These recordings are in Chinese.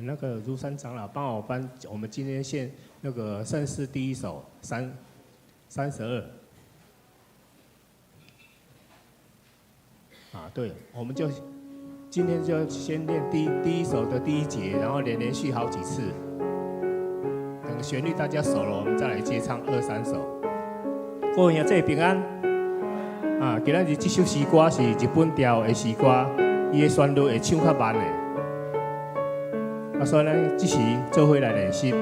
那个如山长老帮我翻我们今天那个圣诗第一首32。啊，对，我们就今天就先练第一首的第一节，然后连续好几次。等旋律大家熟了，我们再来接唱2、3首。各位兄弟平安。啊，今仔日这首诗歌是日本调的诗歌，伊的旋律会唱较慢的。啊，所以咱这时做伙来练习。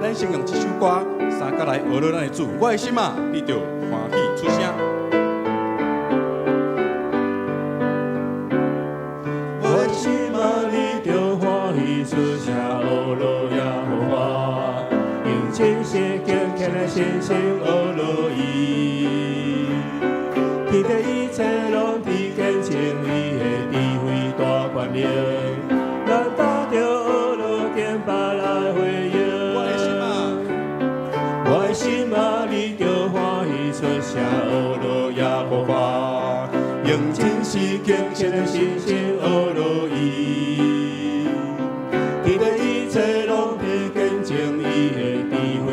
咱先用这首歌，三角来学了咱的主。我的心啊，你着欢喜出声。我的心啊，你着欢喜出声，学了耶和华，用真心敬虔的心声学了伊。天地一切拢伫见证伊的智慧大权力，咱打着学了敬拜来回应。心啊，你着欢喜出声，学了耶和华，用真实敬虔的心声学了伊。天地一切拢伫见证伊的智慧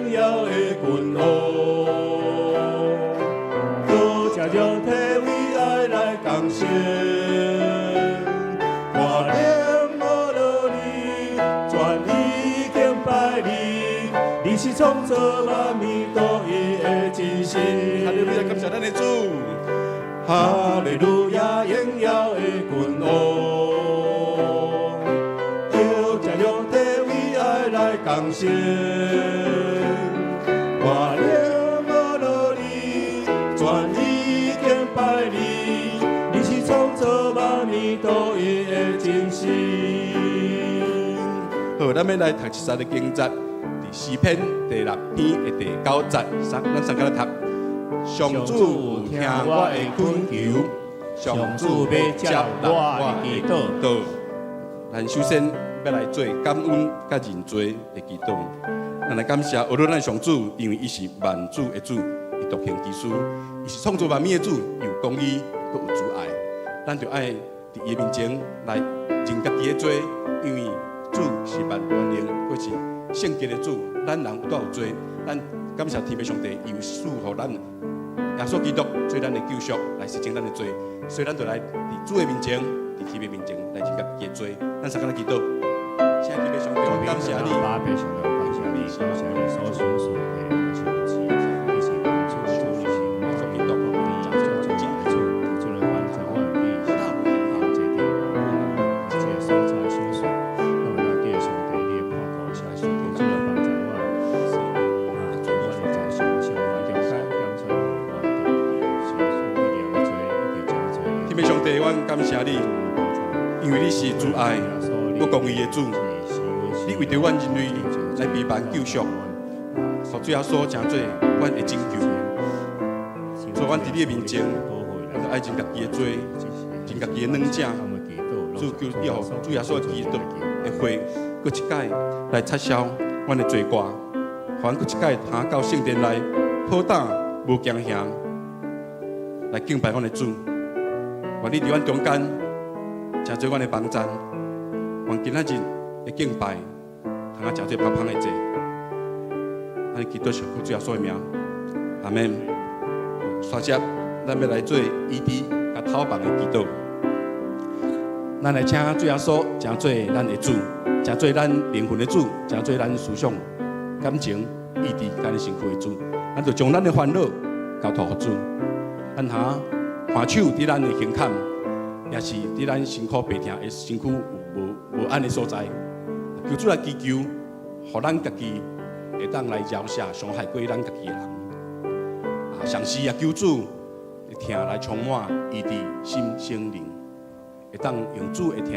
荣耀的君王，多谢上帝为爱来降生，我念我罗你，全意敬拜你，你是创造万物独一的真神。哈利路亚，感谢咱的主。哈利路亚，荣耀的君王，就这上帝为爱来降生。我念我罗你，全意敬拜你，你是创造万物独一的真神。好，咱要来读一节的经节，第诗篇第6篇的第9节，咱先来读。上主有听我的恳求，上主要接纳我的祈祷。咱首先要来做感恩甲认罪的祈祷。咱来感谢，阿罗咱上主，因为伊是万主的主，伊独行其事，伊是创造万物的主，有公义，佮有慈爱。咱就爱伫伊面前来认家己的罪，因为主是万万能，佮是圣洁的主。咱人有多有罪，咱感谢天父上帝，伊有赐予咱耶稣基督做咱的救赎，来实践咱的罪。所以咱就来伫主的面前，伫天父面前来认家己的罪。咱三个来祈祷，谢天父上帝，我感谢你。八倍上帝，我感谢你，感谢你所享受的感谢你，你是万主的主，你是万主的主，你掌管主的主，主人万掌管你，是大无限大这地，这个所在享受，让我们地上帝你的看顾，下去主人万掌管，是啊，主我的在上上来中间，感谢我的是所有的罪，一直加罪。天父上帝，我感谢你，因为你是主爱、我公义的主，你为着阮人类来陪伴救赎，互主耶稣成做阮的拯救。所以，阮伫你的面前，咱就爱认家己的罪，认家己的软正。主求你，互主耶稣的基督的火，搁一届来擦消阮的罪过，互阮搁一届行到圣殿来，好胆无惊吓，来敬拜阮的主。愿你伫阮中间，成做阮的帮赞。愿今仔日的敬拜，通啊成做香香的祭。咱祈祷上靠主耶稣的名，阿门。接着，咱要来做医治甲讨饭的祈祷。咱来请主耶稣成做咱的主，成做咱灵魂的主，成做咱思想、感情、意志、甲咱身躯的主。咱就将咱的烦恼交托给主。咱看手伫咱的胸坎，也是伫咱身躯白疼的身躯无安的所在，求主来祈求，互咱家己会当来饶赦伤害过咱家己的人。上时也求主的疼来充满伊的心心灵，会当用主的疼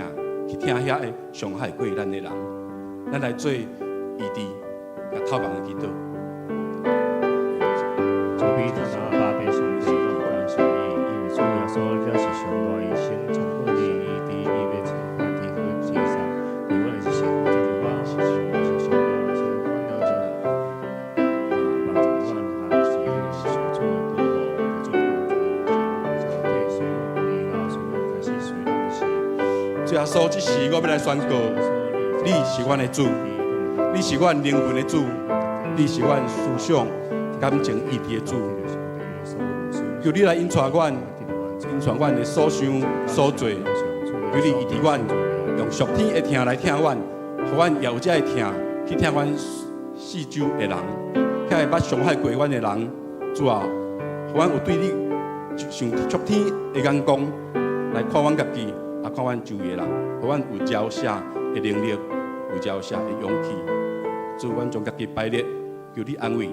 去疼遐个伤害过咱的人。咱来做伊的甲讨饭的祈祷。主比他那八倍上帝更感谢你，因为主耶稣这是上大一生充满你伊的你要请凡体和接上，你我是先这个我是上我是上我是我了解，帮助我还是上主的保护，主上帝随我你老随我开始随咱的心。主耶稣，这时我要来宣告，你是阮的主，你是阮灵魂的主，你是阮思想、感情、意志的主。求你来引传阮的所想所做，求你医治阮，用属天的听来听阮，互阮也有这个听去听阮四周的人，遐会捌伤害过阮的人，主啊，互阮有对你上属天的眼光来看阮家己，也看阮周围的人，互阮有饶赦的能力，有饶赦的勇气。主，阮将家己摆列，求你安慰、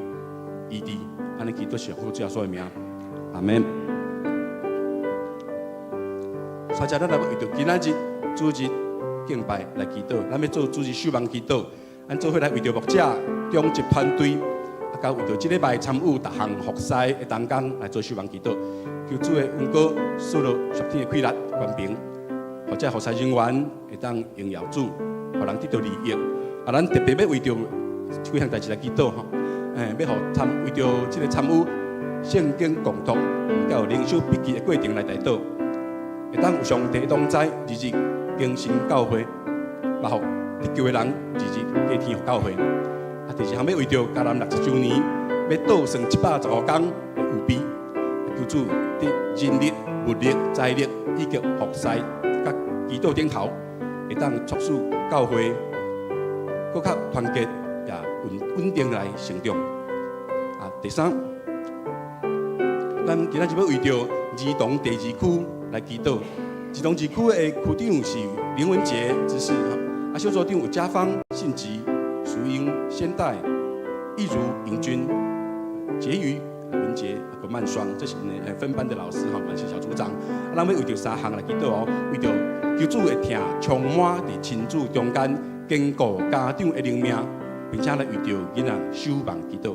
医治，安尼祈祷是奉主耶稣的名，阿门。接着，咱来为着今仔日主日敬拜来祈祷，咱要做主日守望祈祷，咱做伙来为着牧者、中级团队，甲为着这礼拜参与逐项服侍的同工来做守望祈祷，求主的恩膏赐落属天的气力、权柄，或者服侍人员会当荣耀主，互人得到利益。咱特别要为着几项代志来祈祷吼，要互为着这个参与圣经共读，甲有灵修笔记的过程来带导。会当有上帝同在，日日更新教会，也互得救的人日日加添教会。第二项要为着嘉南60周年，要倒算115天的有悲，求主伫人力、物力、财力以及服侍甲祈祷顶头，会当促使教会更较团结也稳定来成长。第三，咱今仔日要为着儿童第2区来祈祷。儿童2区的区长是林文杰执事，小组长有家芳、信吉、淑英、先代、一如、尹君、婕妤、文杰、葛曼双，这是分班的老师嘛，是小组长。咱要为着3项来祈祷哦，为着求主会听充满伫亲子中间，坚固家长的灵命，并且来为着囡仔守望祈祷。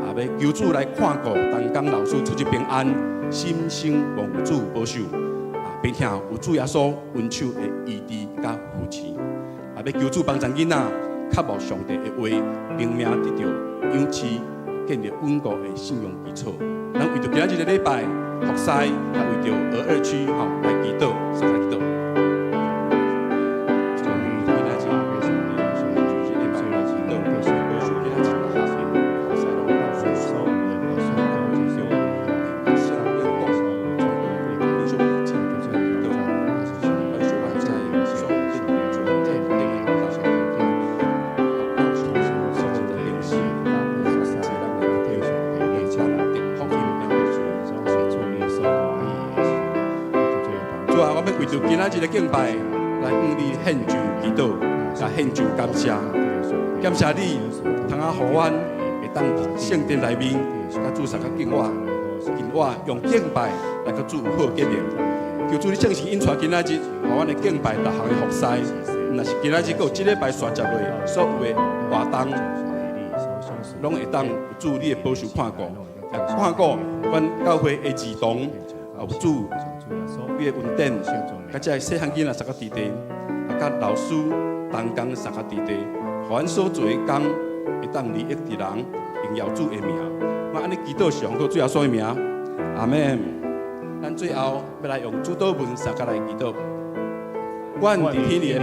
要求主来看顾东江老师出入平安，心生望有主保守。并且有主耶稣温手的医治甲扶持，要求主帮助囡仔较无上帝的话，灵命得到养持，建立稳固的信仰基础。咱为着今仔日的礼拜服侍，也为着22区来祈祷，上来祈祷。就今仔日的敬拜，来向你献上祈祷，甲献上感谢，感谢你，通啊，互阮会当圣殿内面，甲主上较敬我用敬拜来甲主有好结连。求主你正式引出今仔日，互阮的敬拜逐项的服侍，若是今仔日有1礼拜续接落，所有的活动，拢会当有主你的保守看顾，看顾阮教会的儿童，有主你的稳定。甲这细汉囡仔3个弟弟，甲老师同工3个弟弟，互阮所做的工会当利益伫人，荣耀主的名。我安尼祈祷是奉靠主耶稣的名，阿门。咱最后要来用主祷文3个来祈祷。阮伫天里的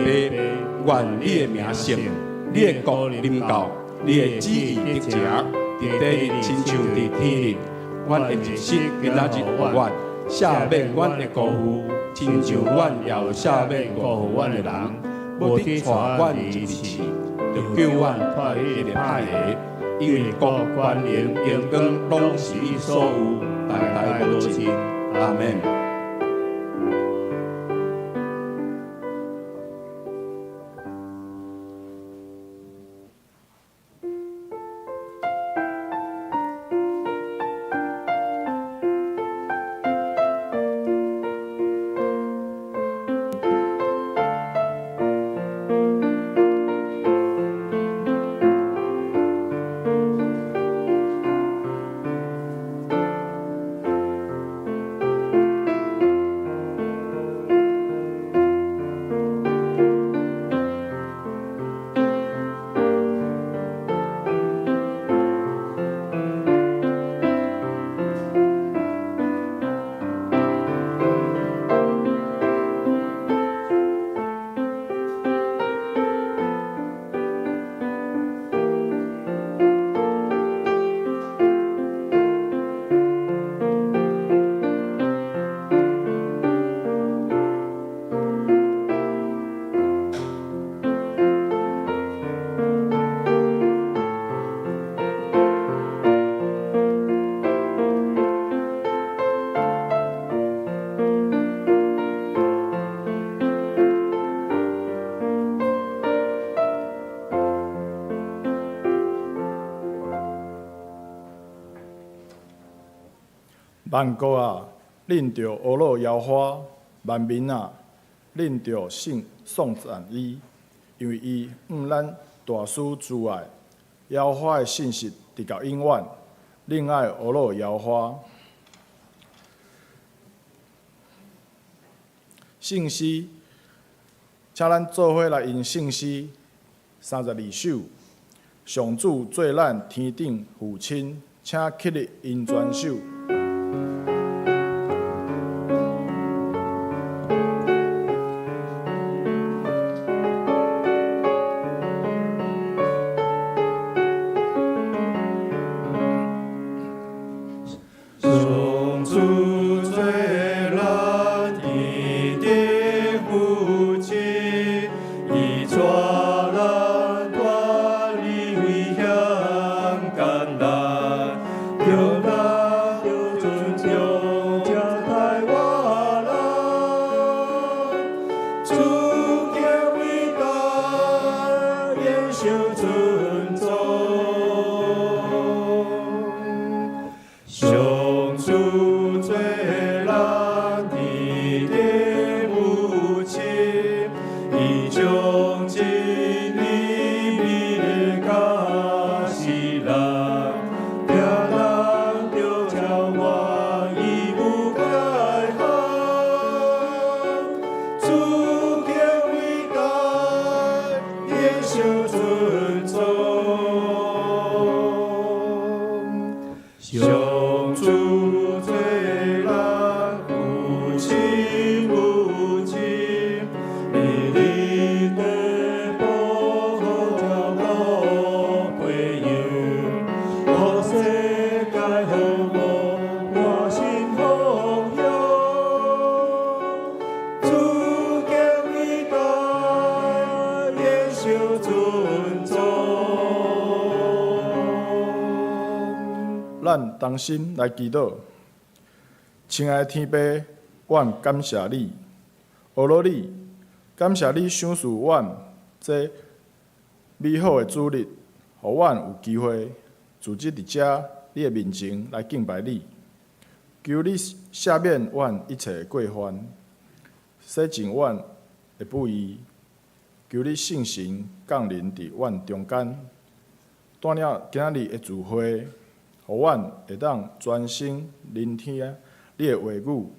爸，愿你的名圣，你的国临到，你的旨意得成，伫地亲像伫天里。阮的日息今仔日予阮，赦免阮的辜负。亲像阮也有赦免辜负阮的人，无得带阮入去，就叫阮脱离个歹个，因为国权能荣光拢是你所有，代代无尽。阿门。万国啊，恁着俄罗摇花；万民啊，恁着颂赞伊，因为伊咱大施慈爱，摇花的信息直到永远。恁爱俄罗摇花。圣诗，请咱做伙来吟圣诗32首。上主做咱天顶父亲，请起立吟全首。着人着尊重这台湾人，主权伟大，延续尊重。上主做咱的母亲，伊将真理美丽教世人，听人着教我义务改行，主权伟大，延续尊重。上主做咱父亲母亲，美丽的保护照顾培养，予世界和睦满心丰裕。主权伟大，延续尊重。咱同心来祈祷，亲爱的天父，阮感谢你，俄罗你，感谢你赏赐阮这美好的主日，互阮有机会自即伫遮你的面前来敬拜你，求你赦免阮一切的过犯，洗净阮的不义，求你圣神降临伫阮中间，带领今仔日的聚会。互阮会当专心聆听你的话语，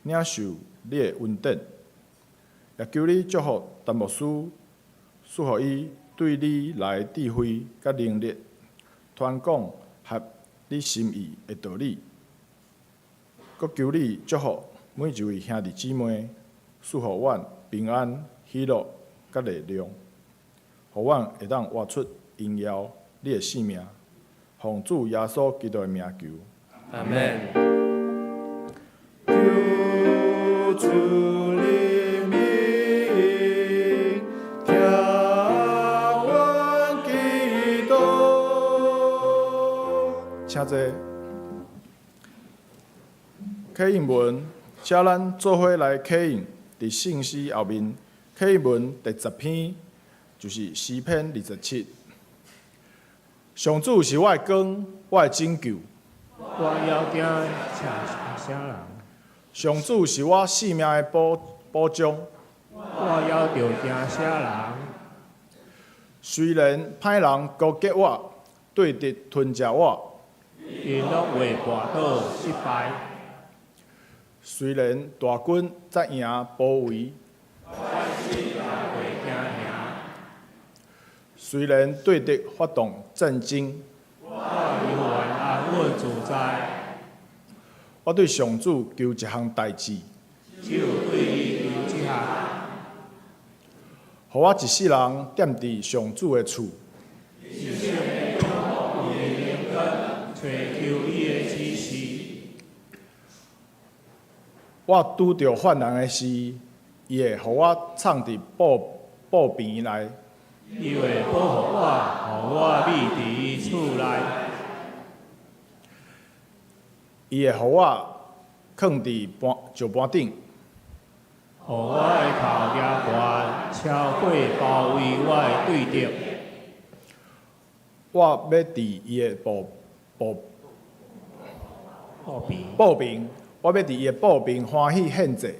领受你的恩典，也求你祝福陈牧师，赐予伊对你来智慧甲能力，传讲合你心意的道理。阁求你祝福每一位兄弟姊妹，赐予阮平安、喜乐甲力量，互阮会当活出荣耀你的性命。奉主耶稣基督的名求，阿门。求主怜悯，听阮祈祷。请坐。启应文，请咱做伙来启应伫圣诗后面，启应文第10篇就是诗篇27。上主是我的光，我的拯救。我要惊啥人？上主是我性命的保障。我要着惊啥人？虽然歹人攻击我，对敌吞食我，因拢会跋倒失败。虽然大军再赢包围，虽然对敌发动战争，我永远安稳自在。我对上主求一项代志，只有对你求一项，互我一世人踮伫上主的厝，找求你的指示。我拄着患难的时，伊会互我藏伫布边内，伊会保护我，互我秘伫伊厝内。伊会互我囥伫石盘顶，互我的头举悬，超过包围我的对敌。我要伫伊的布边，我要伫伊的布边欢喜献祭。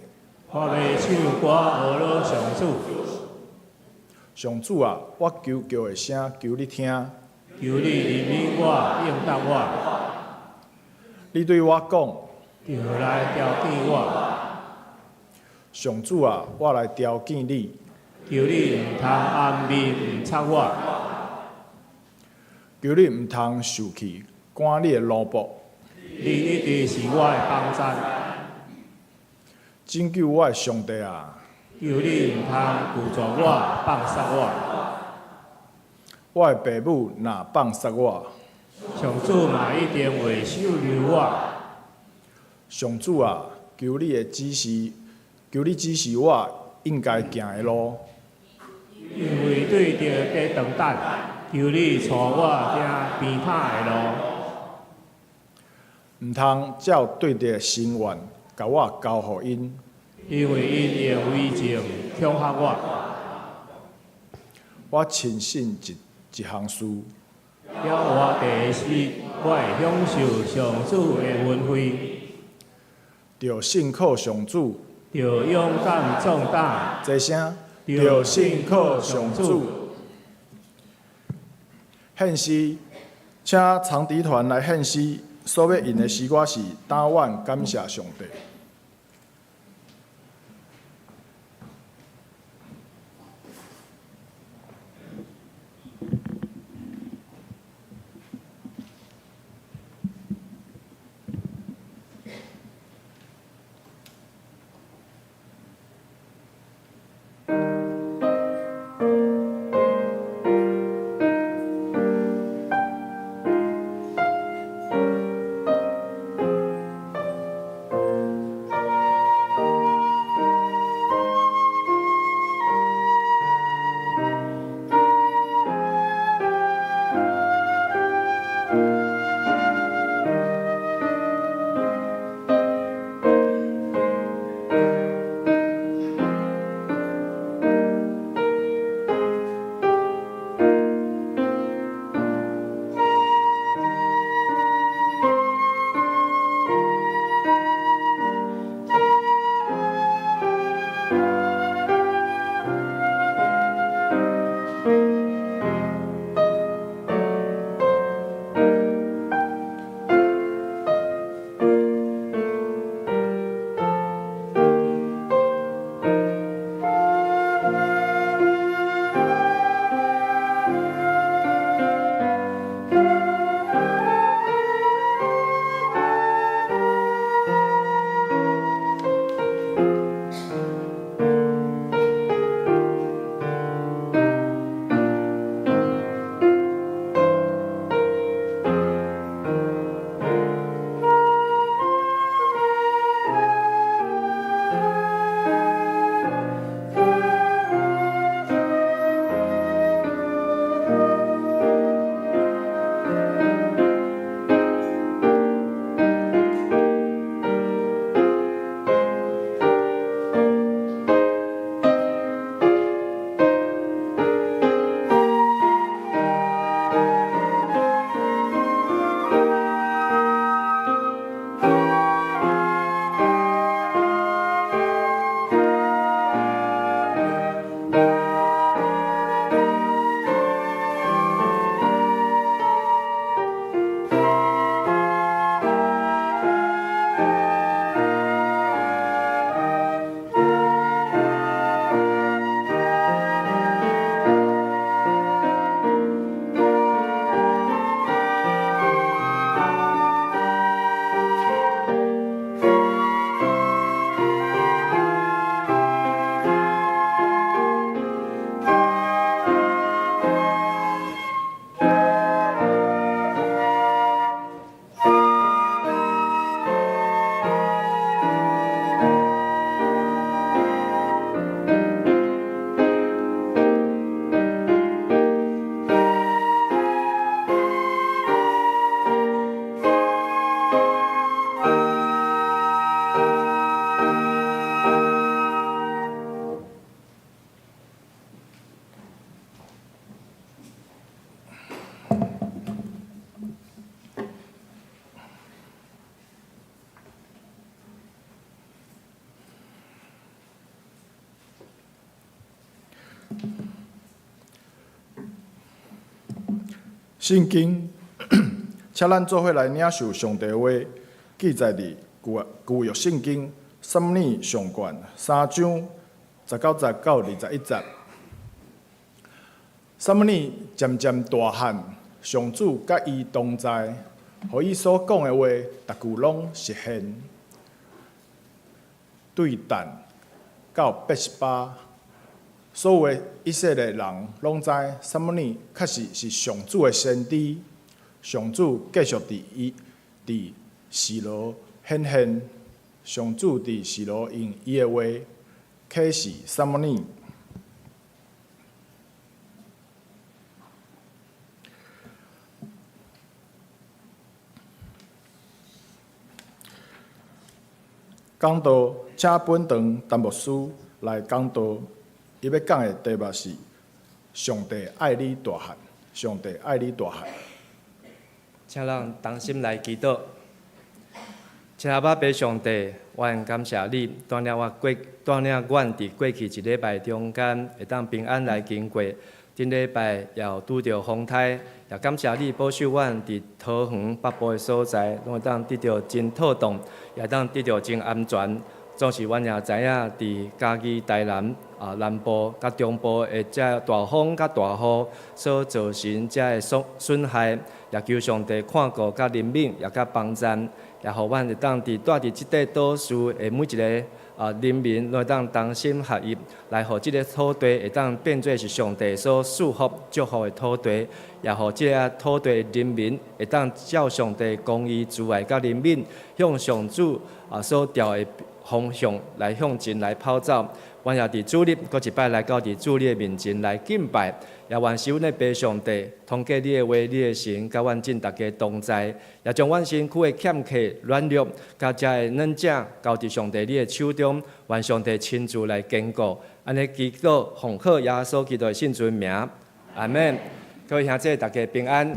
我要唱歌学了上主，上主啊，我求叫的声求你听，求你怜悯我，应答我，你对我讲，就来调见我。上主啊，我来调见你，求你毋通暗面毋插我，求你毋通受气赶你的奴仆，你一直是我的帮赞。拯救我的上帝啊！求你毋通拒绝我，放杀我。我的爸母若放杀我，上主嘛一定会收留我。上主啊，求你指示我应该行的路。因为对着在长等，求你带我行偏歹的路。毋通照对着的心愿，甲我交互因。因为因用为情恐吓我，我亲信一项事，了我第一时，我会享受上主的恩惠，着信靠上主，着勇敢壮胆，这声着信靠上主。献诗，请长笛团来献诗，所要吟的诗歌是《打碗感谢上帝》。圣经，请咱做伙来领受上帝的话，记载伫旧约圣经撒母耳上卷3章19节到21节。撒母耳渐渐大汉，上主甲伊同在，互伊所讲的话，逐句拢实现。对但到拔示巴，所有的以色列人拢知撒母耳确实是上主的先知。上主继续伫示罗显现，上主伫示罗用伊的话启示撒母耳。讲道请本堂陈牧师来讲道，伊要讲的题目是“上帝爱你大汉”，上帝爱你大汉。请咱同心来祈祷。请阿爸爸上帝，我感谢你带领阮伫过去一礼拜中间，会当平安来经过。顶礼拜也有拄着风台，也感谢你保守阮伫桃园北部的所在，拢会当得到真妥当，也当得到真安全。总是阮也知影，伫嘉义、台南南部、甲中部的遮大风、甲大雨所造成遮的损害，也求上帝看顾、甲怜悯，也甲帮赞，也互阮会当伫住伫即块岛屿的每一个人民，拢会当同心合意，来互即个土地会当变做是上帝所祝福、祝福的土地，也互即个土地的人民会当照上帝公义、慈爱、甲怜悯，向上主所调的方向来向前来跑走，阮也伫主日，搁一摆来到伫主日的面前来敬拜，也愿是阮的爸上帝，通过你的话、你的神，甲阮尽大家同在，也将阮身躯的欠缺、软弱，甲遮的软者交伫上帝你的手中，愿上帝亲自来坚固。安尼祈祷奉靠耶稣基督的圣尊名，阿门。各位兄弟，大家平安。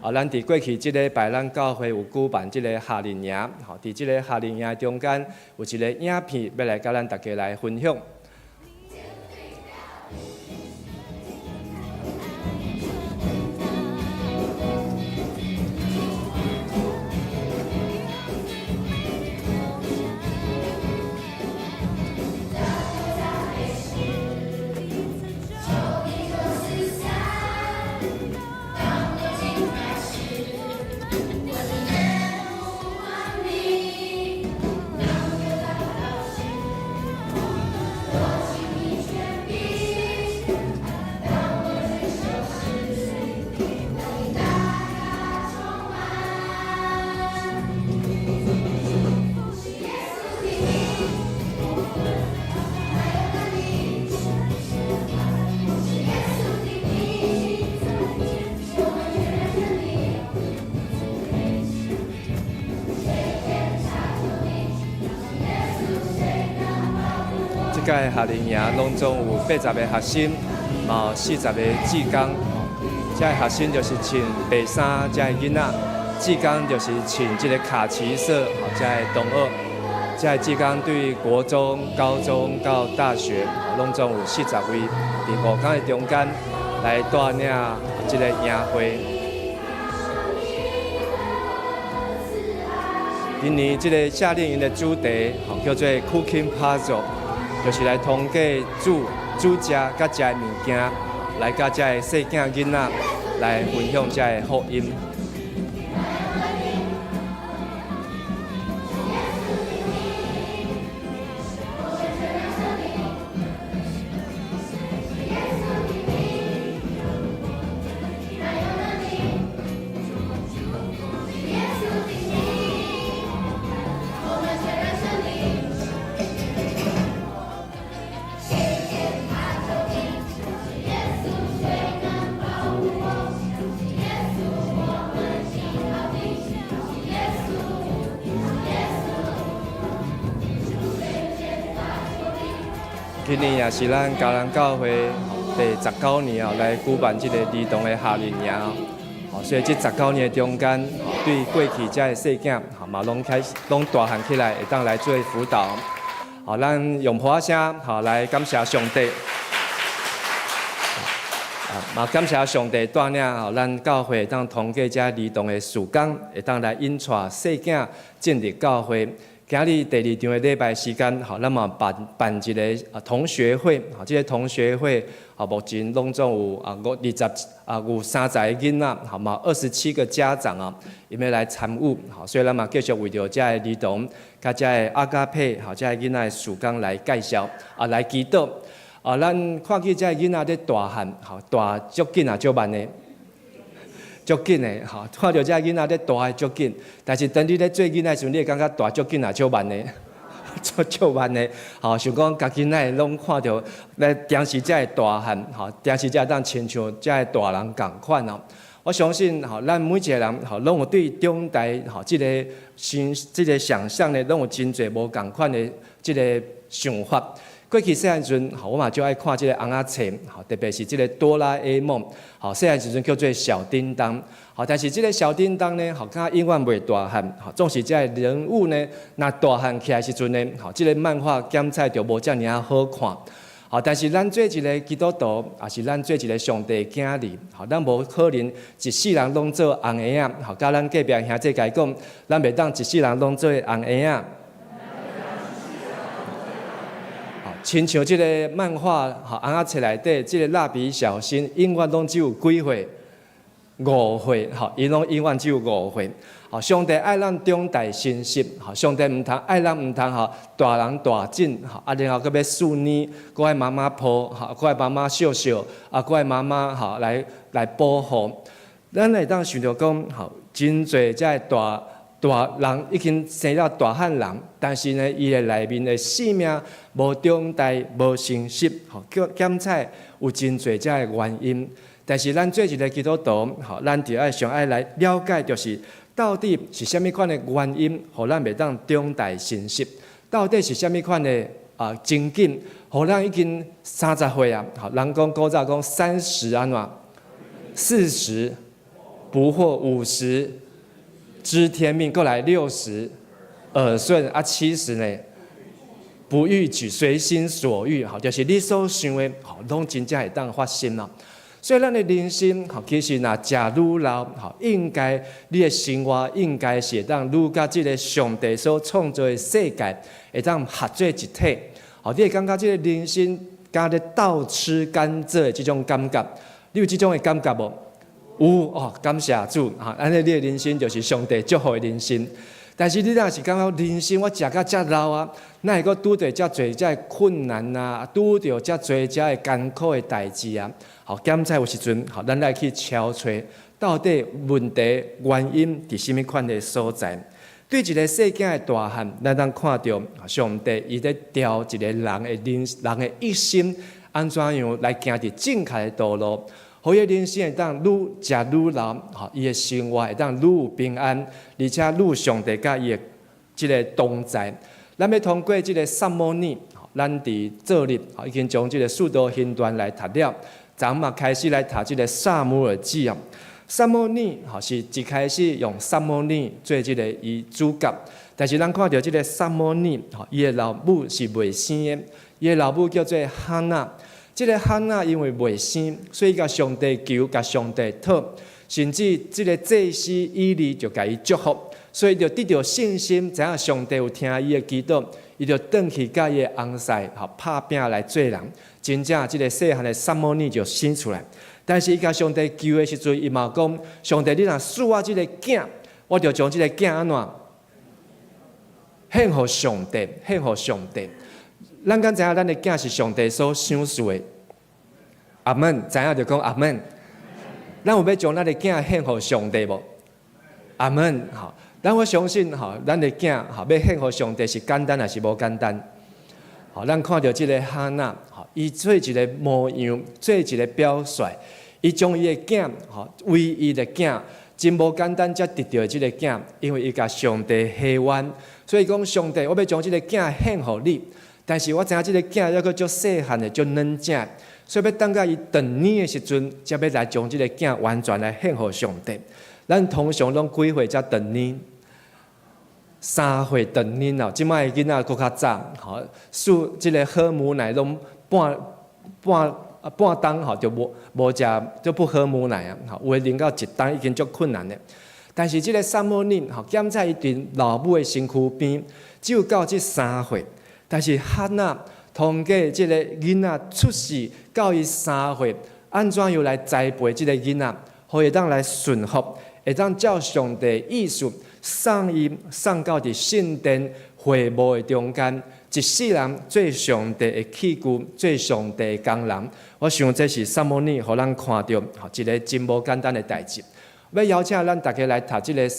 咱伫过去即礼拜，咱教会有举办即个夏令营，伫即个夏令营中间有一个影片，要来甲咱大家来分享。届夏令营拢总有80个学生，嘛有40个志工。这学生就是穿白衫，这囡仔志工就是穿这个卡其色，这同学。这志工对国中、高中到大学，拢总有40位，伫5天的中间来带领这个营会。今年这个夏令营的主题叫做 Cooking Puzzle。就是来通过煮食甲食的物件，来甲遮的细囝囡仔来分享遮的福音。今年也是咱嘉南教会第19年来举办这个儿童的夏令营所以这19年中间，对过去这的细囝嘛拢大汉起来，会当来做辅导。咱用普声来感谢上帝。嘛感谢上帝带领咱教会当通过这儿童的事工，会当来引带细囝进入教会。今日第2场的礼拜时间，咱嘛办一个同学会，这个同学会目前拢总有有30个囡仔，嘛27个家长因要来参与，所以咱嘛继续为着这个儿童，甲这个阿加佩，这个囡仔的事工来介绍，来祈祷。咱看见这个囡仔咧大汉，大足紧足慢的。足紧的，看到这囡仔咧大个足紧，但是当你咧做囡仔时阵，你会感觉大足紧足慢的，足慢的，想讲家囡仔拢看到咧电视这个大汉，电视这当亲像这个大人共款我相信吼，咱每一个人吼，拢有对中台吼即个想象呢，拢有真侪无共款的即个想法。过去细汉时阵，吼我嘛就爱看即个翁仔册，吼特别是即个哆啦 A 梦，吼细汉时阵叫做小叮当，吼但是即个小叮当呢，吼敢永远袂大汉，吼总是即个人物呢，若大汉起来时阵呢，吼即个漫画检彩就无遮尔啊好看。好，但是咱做一个基督徒，也是咱做一个上帝囝儿，好，咱无可能一世人拢做红鞋仔，好，甲咱隔壁兄弟家讲，咱袂当一世人拢做红鞋仔。好，亲像即个漫画，好，红仔册内底，即个蜡笔小新，永远拢只有几岁？5岁，好，伊拢永远只有5岁。好，上帝爱咱中大信息，好，上帝唔通爱咱唔通吼大人大进，好，啊然后搁要数年，搁爱妈妈抱，好，搁爱妈妈笑笑，啊，搁爱妈妈好来保护。咱会当想着讲，好，真侪遮大人已经生了大汉人，但是呢，伊的内面的性命无中大，无信息，好，检彩有真侪遮的原因。但是咱做一个基督徒，好，咱就爱上爱来了解，就是到底是虾米款的原因，互咱袂当中大信息？到底是虾米款的情景，互咱已经30岁啊？好，人讲古早讲30安怎？40不惑，50知天命，过来60耳顺啊，70呢？不逾矩，随心所欲，好，就是你所想的，好，拢真正会当发生咯。所以咱的人生，吼，其实若食愈老，吼，应该你的生活应该是当愈甲即个上帝所创造的世界会当合做一体。吼，你会感觉即个人生加咧倒吃甘蔗的即种感觉，你有即种的感觉无？有哦，感谢主，哈，安尼你的人生就是上帝祝福的人生。但是你若是感觉人生我食到遮老啊，哪会阁拄着遮侪遮困难啊，拄着遮侪遮的艰苦的代志啊？好，检彩有时阵，好，咱来去敲揣到底问题原因伫什么款的所在。对一个世间的大汉，咱当看到上帝伊在调一个人的一生，安怎样来行伫正确的道路。好，伊人生会当愈食愈老，吼，伊的生活会当愈有平安，而且愈上帝甲伊的即个同在。咱要通过即个撒母耳，咱伫做日，已经将即个使徒行传来读了，咱嘛开始来读即个撒母耳记啊。撒母耳，是一开始用撒母耳做即个伊主角，但是咱看到即个撒母耳，伊的老母是未生的，伊的老母叫做哈娜。即个汉娜因为未生，所以甲上帝求，甲上帝讨，甚至即个祭司以利就甲伊祝福，所以就得到信心，知影上帝有听伊的祈祷，伊就转去甲伊的翁婿拍拼来做人，真正即个细汉的撒母耳就生出来。但是伊甲上帝求的时阵，伊嘛讲：上帝，你若赐我即个囝，我就将即个囝安怎献互上帝，献互上帝。咱敢知影咱的囝是上帝所赏赐的？阿门，知影就讲阿门。咱有要将咱的囝献互上帝无？阿门。好，咱我相信吼，咱的囝吼要献互上帝是简单还是无简单？好，咱看到即个哈娜，吼，伊做一个模样，做一个表率，伊将伊的囝吼唯一的囝，真无简单才得到即个囝，因为伊甲上帝许愿，所以讲上帝，我要将即个囝献互你。但是我知影即个囝还阁足细汉的，足嫩正，所以要等到伊长年的时阵，才要来将即个囝完全来献互上帝。咱通常拢几岁才长年？3岁长年咯。即摆的囡仔搁较早，吼，输即个好母奶拢半冬吼，就无食，就不喝母奶啊。吼，有诶，啉到1冬已经足困难的。但是即个撒母耳，吼，检在伊伫老母的身躯边，只有到即3岁。但是哈娜通过即个囡仔出世到伊3岁，安怎样来栽培即个囡仔，互伊当来顺服，会当照上帝意思送伊送到伫圣殿会幕的中间，一世人做上帝的器具，做上帝的工人。我想这是撒母耳，互咱看到一个真无简单的代志。要邀请咱大家来读即个。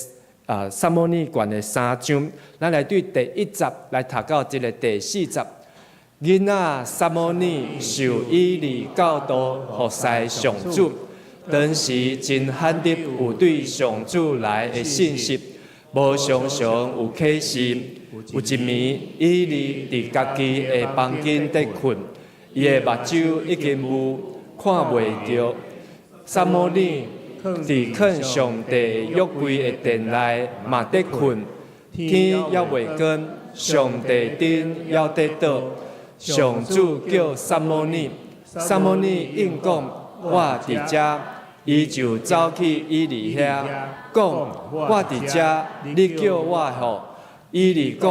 撒母耳传的3章，咱来对第1集来读到即个第4集。囡仔撒母耳受以利教导，服侍上主。当时真罕得有对上主来的信息，无常常有启示。有一暝，以利伫家己的房间伫困，伊的目睭已经雾，看袂着。撒摩尼伫肯上帝约柜的殿内嘛伫困，天还袂光，上帝顶还伫倒。上主叫撒摩尼，撒摩尼应讲：我伫遮。伊就走去以利遐，讲：我伫遮，你叫我吼。以利讲：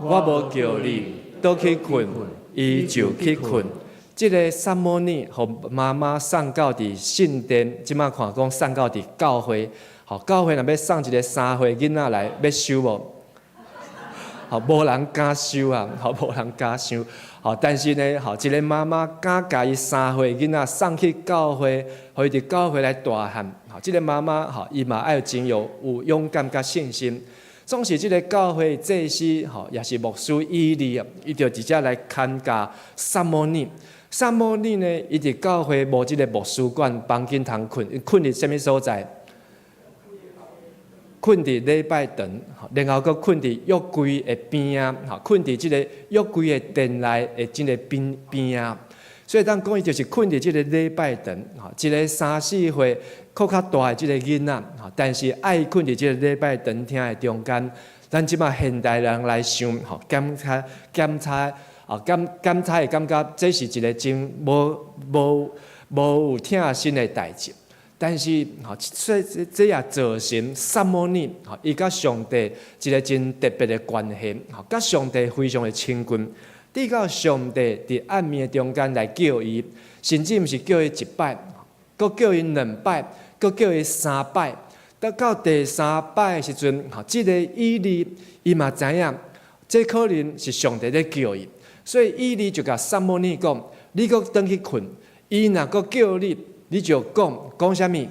我无叫你，倒去困。伊就去困。即个撒摩尼，互妈妈送到伫圣殿，即摆看讲送到伫教会，吼教会若要送一个3岁囡仔来，要收无？吼，无人敢收啊，吼无人敢收。吼，但是呢，吼一个妈妈敢甲伊3岁囡仔送去教会，互伊伫教会来大汉。吼，即个妈妈吼，伊嘛爱真有勇敢甲信心。总是即个教会祭司吼，也是牧师以利啊，伊就直接来看教撒摩尼。撒摩尼呢，伊伫教会无即个牧师馆房间通困，困伫什么所在？困伫礼拜堂，然后佫困伫约柜的边啊，困伫即个约柜的殿内的即个边啊。所以当讲伊就是困伫即个礼拜堂，一个3、4岁较大的即个囡仔，但是爱困伫即个礼拜堂厅的中间。咱即马现代人来想，检查的感觉，这是一个真无有疼心的代志。但是，这也造成撒摩尼，伊甲上帝一个真特别的关系，甲上帝非常的亲近。直到上帝伫暗暝的中间来叫伊，甚至毋是叫伊1摆，佮叫伊2摆，佮叫伊3摆。到第3摆的时阵，即个以利伊嘛知影，这可能是上帝在叫伊，所以以利就甲撒摩尼讲：你佮转去困，伊若佮叫你。你就讲啥物？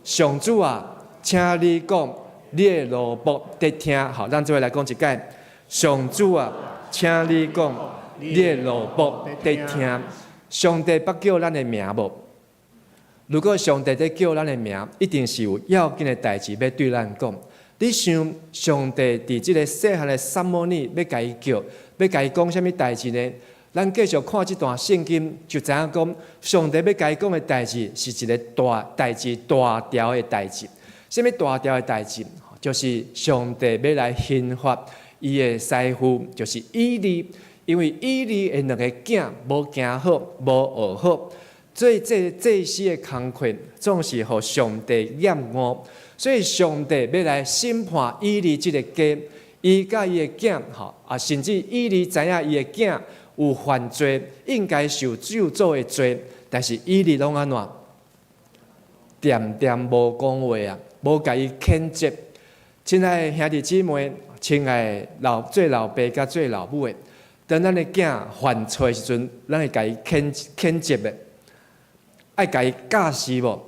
上主啊，请你讲，你的奴仆在听。好，咱做来讲一解。上主啊，请你讲，你的奴仆在听。上帝捌叫咱的名无？如果上帝在叫咱的名，一定是有要紧的代志要对咱讲。你想，上帝伫即个细汉的撒摩尼要甲伊叫，要甲伊讲啥物代志呢？咱继续看这段圣经，就知影讲，上帝要甲伊讲的代志是一个大代志、大条的代志。什么大条的代志？就是上帝要来刑罚伊的师傅，就是以利，因为以利的2个囝无行好，无学好，所以这些的工课总是互上帝验恶，所以上帝要来审判以利这个家，伊甲伊的囝，甚至以利知影伊的囝。有犯罪，应该受咒诅的罪，但是以利拢安怎？恬恬无讲话啊，无甲伊谴责。亲爱的兄弟姊妹，亲爱的做老爸甲做老母的，当咱的囝犯错的时阵，咱会甲伊谴责的，爱甲伊教示无？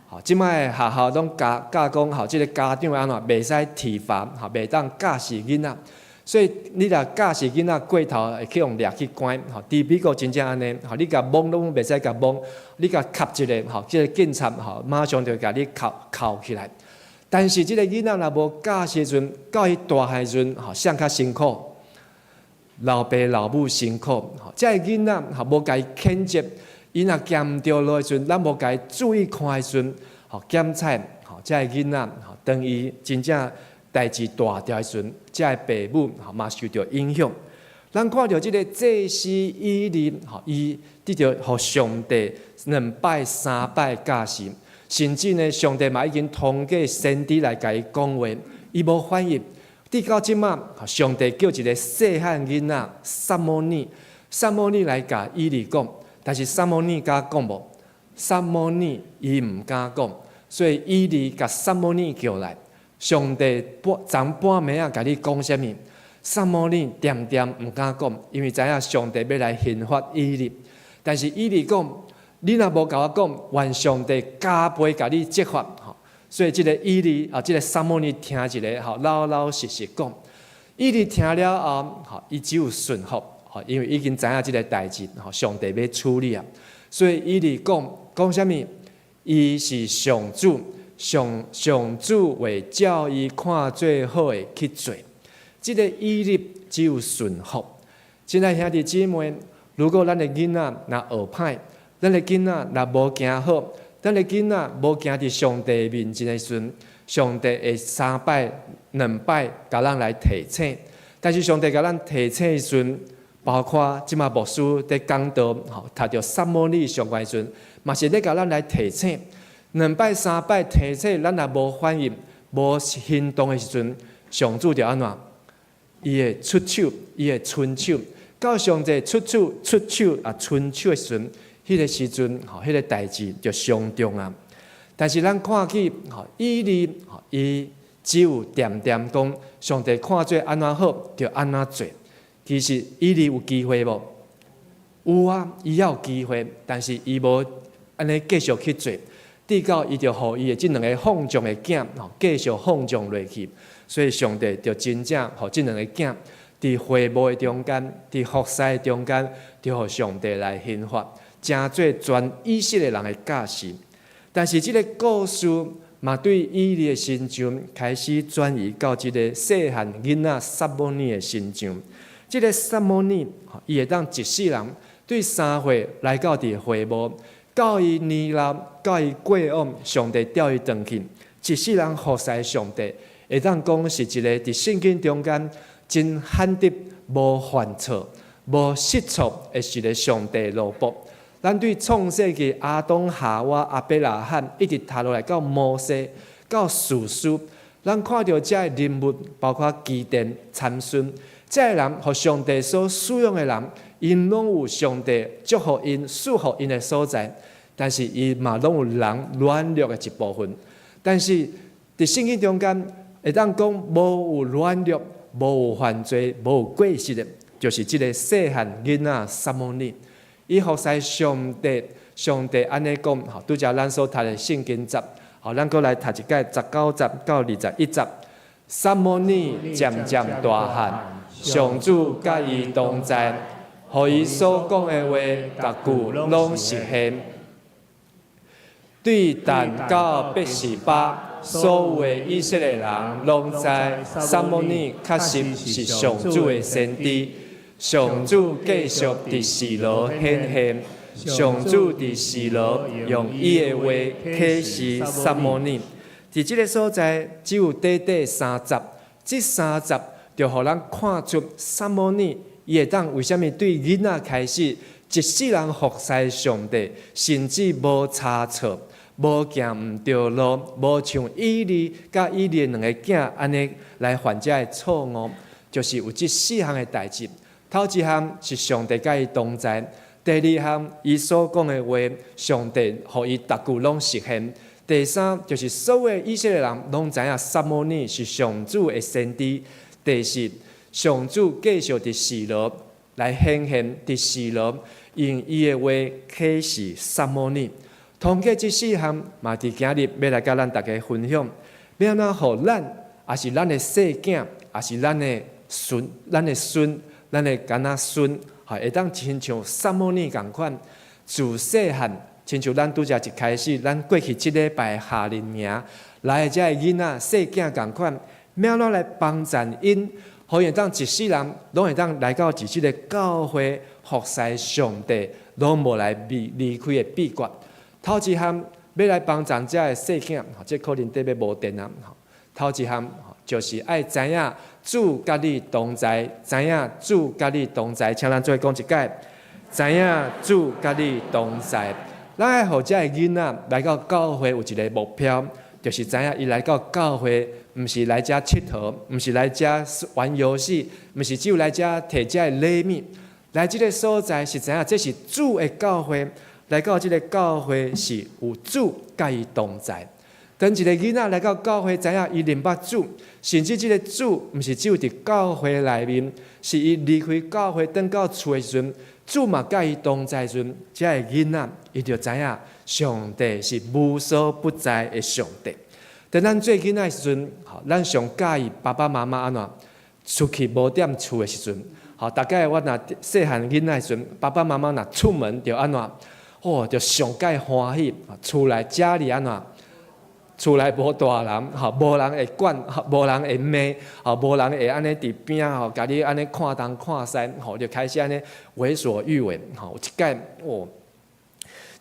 好，即摆学校拢教讲，即个家长安怎袂使体罚，袂当教示囡仔。所以你若教示囡仔过头，会去用掠去关。伫美国真正安尼，你甲摸拢袂使甲摸，你甲吸一个，即个警察马上就甲你铐起来。但是即个囡仔若无教时阵，到伊大汉时阵，谁较辛苦？老爸老母辛苦。即个囡仔无甲伊谴责，伊若咸着落时阵，咱无甲伊注意看的时阵，检查，即个囡仔当伊真正。代志大条的时阵，即个父母嘛受到影响。咱看到即个祭司以利，伊得着互上帝2摆、3摆教示，甚至呢，上帝嘛已经通过先知来甲伊讲话，伊无反应。直到即马，上帝叫一个细汉囡仔撒摩尼来甲以利讲，但是撒摩尼敢讲无？撒摩尼伊毋敢讲，所以以利甲撒摩尼叫来。上帝昨半暝啊，甲你讲啥物？撒摩尼恬毋敢讲，因为知影上帝要来刑罚以利。但是以利讲，你若无甲我讲，愿上帝加倍甲你责罚。所以即个以利即个撒摩尼听一个，老老实实讲。以利听了后，伊只有顺服，因为已经知影即个代志，上帝要处理啊。所以以利讲啥物？伊是上主，上主为教伊看最好的去做。这个毅力只有顺服。亲爱兄弟姊妹，如果咱的囡仔若学歹，咱的囡仔若无行好，咱的囡仔无行伫上帝面前的时阵，上帝会3摆、2摆甲咱来提醒。但是上帝甲咱提醒的时阵，包括即马牧师伫讲道，读着撒母耳相关的时阵，嘛是咧甲咱来提醒。2摆、3摆提醒，咱若无反应、无行动的时阵，上主就安怎？伊会出手，伊会伸手。到上帝出手伸手的时阵，迄个时阵，迄个代志就上重要。但是咱看起，以利，伊只有点讲，上帝看做安怎好，就安怎做。其实以利有机会无？有啊，伊也有机会，但是伊无安尼继续去做。直到伊就互伊的即2个放纵的囝，继续放纵落去。所以上帝就真正互即2个囝，伫会幕的中间，伫服侍的中间，就互上帝来兴发，成做全以色列人的教士。但是即个故事嘛，对以利的心上开始转移到即个细汉囡仔撒母耳的心上。即个撒母耳，伊会当一世人对3岁来到伫会幕，到伊年老，到伊过往，上帝调伊转去，一世人服侍上帝。会当讲是一个伫圣经中间真罕得、无犯错、无失错的一个上帝路谱。咱对创世纪亚当、夏娃、亚伯拉罕，一直读落来到摩西、到士师，咱看到这人物，包括基甸、参孙，这人和上帝所使用的人，因拢有上帝祝福因、赐福因的所在，但是伊嘛拢有人软弱的一部分。但是伫圣经中间，会当讲无有软弱、无有犯罪、无有过失的，就是即个细汉囡仔撒母耳。伊服侍上帝，上帝安尼讲，拄则咱所读的圣经节，咱搁来读一解19节到21节。撒母耳渐渐大汉，上主甲伊同在，互伊所讲的话，逐句拢实现。对但到伯示巴，所有的以色列人拢知撒母耳确实是上主的先知。上主继续伫示罗显现，上主伫示罗用伊的话启示撒母耳。伫即个所在，只有短3节，这3节就互咱看出撒母耳伊会当为虾米对囡仔开始一世人服侍上帝，甚至无差错。无行毋对路，无像以利甲以利2个囝安尼来犯这个错误，就是有这4项的代志。头一项是上帝甲伊同在，第2项伊所讲的话，上帝互伊逐句拢实现。第3就是所有以色列人拢知影撒母耳是上主的先知。第4，上主继续伫示罗来显现，伫示罗用伊的话启示撒母耳。通过这4项，嘛伫今日要来甲咱大家分享，要安怎互咱，也是咱的细囝，也是咱的孙、咱的干仔孙，会当亲像撒母耳共款，自细汉，亲像咱拄则一开始，咱过去即礼拜夏令营来的这囡仔细囝共款，要安怎来帮助因，互会当一世人拢会当来到即个教会服侍上帝，拢无来离开的秘诀。头一项要来帮助这个细囝，这可能得要无电啊。头一项就是爱知影主甲你同在，知影主甲你同在，请咱做讲一解。知影主甲你同在，咱爱互这个囡仔来到教会有一个目标，就是知影伊来到教会，毋是来遮佚佗，毋是来遮玩游戏，毋是只有来遮摕遮个礼物，来这个所在是知影这是主的教会。来到这个教会是有主甲伊同在。当一个囡仔来到教会，知影伊认捌主，甚至这个主毋是只有伫教会内面，是伊离开教会登到厝的时阵，主嘛甲伊同在时阵，这个囡仔伊就知影上帝是无所不在的上帝。当咱做囡仔的时阵，咱上介意爸爸妈妈安怎出去无踮厝的时阵，大概我若细汉囡仔的时阵，爸爸妈妈若出门就安怎？就上介欢喜，厝内家里安怎？厝内无大人，无人会管，无人会骂，无人会安尼伫边甲你安尼看东看西，就开始安尼为所欲为。有一届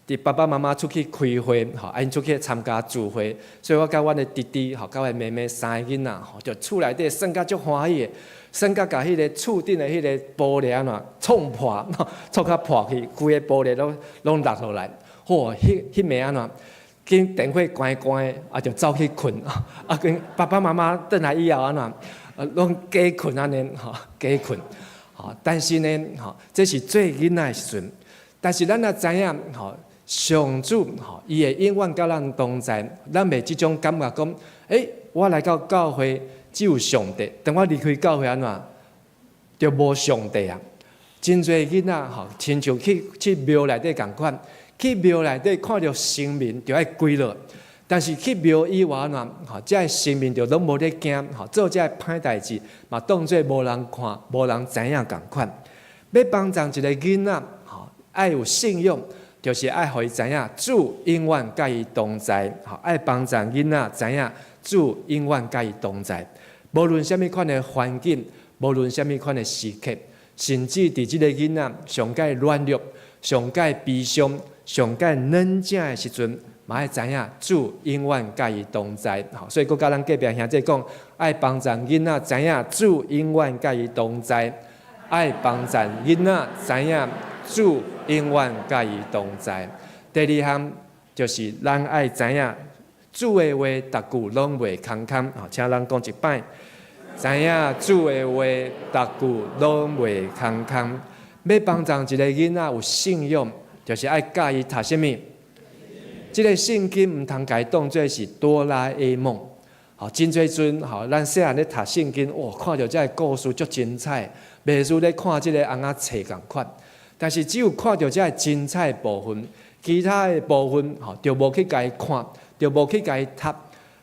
伫爸爸妈妈出去开会，因出去参加聚会，所以我甲阮的弟弟，甲阮妹妹三个囡仔，就厝内底算甲足欢喜的，算甲甲迄个厝顶的迄个玻璃安怎冲破，冲甲破去，规个玻璃拢落落来。迄暝安怎？紧电火关关，就走去困，跟爸爸妈妈转来以后安怎？拢加困安尼，加困。但是呢，这是最囡仔的时阵。但是咱也知影，上主伊会永远甲咱同在，咱袂即种感觉讲，我来到教会只有上帝，等我离开教会安怎，就无上帝啊！真侪囡仔亲像去庙内底共款，去庙内底看到神明就爱跪落，但是去庙以外安怎，这神明就拢无咧惊，做这歹代志嘛，当作无人看、无人知影共款。要帮助一个囡仔，爱有信用。就是爱互伊知影，主永远甲伊同在，爱帮助囡仔知影，主永远甲伊同在。无论什么款的环境，无论什么款的时刻，甚至伫即个囡仔上界软弱、上界悲伤、上界软正的时阵，嘛爱知影，主永远甲伊同在。所以，佮甲咱隔壁兄弟讲，爱帮助囡仔知影，主永远甲伊同在。爱帮助囡仔知影，主永远甲伊同在。第二项就是咱爱知影，主的话逐句拢袂空空。请咱讲一摆，知影主的话逐句拢袂空空。要帮助一个囡仔有信用，就是爱教伊读什么？这个圣经毋通甲伊当作是哆啦 A 梦。真侪阵，咱细汉咧读圣经，看到这个故事足精彩，袂输咧看这个翁仔册共款。但是只有看到这个精彩部分，其他的部分就无去甲伊看，就无去甲伊读。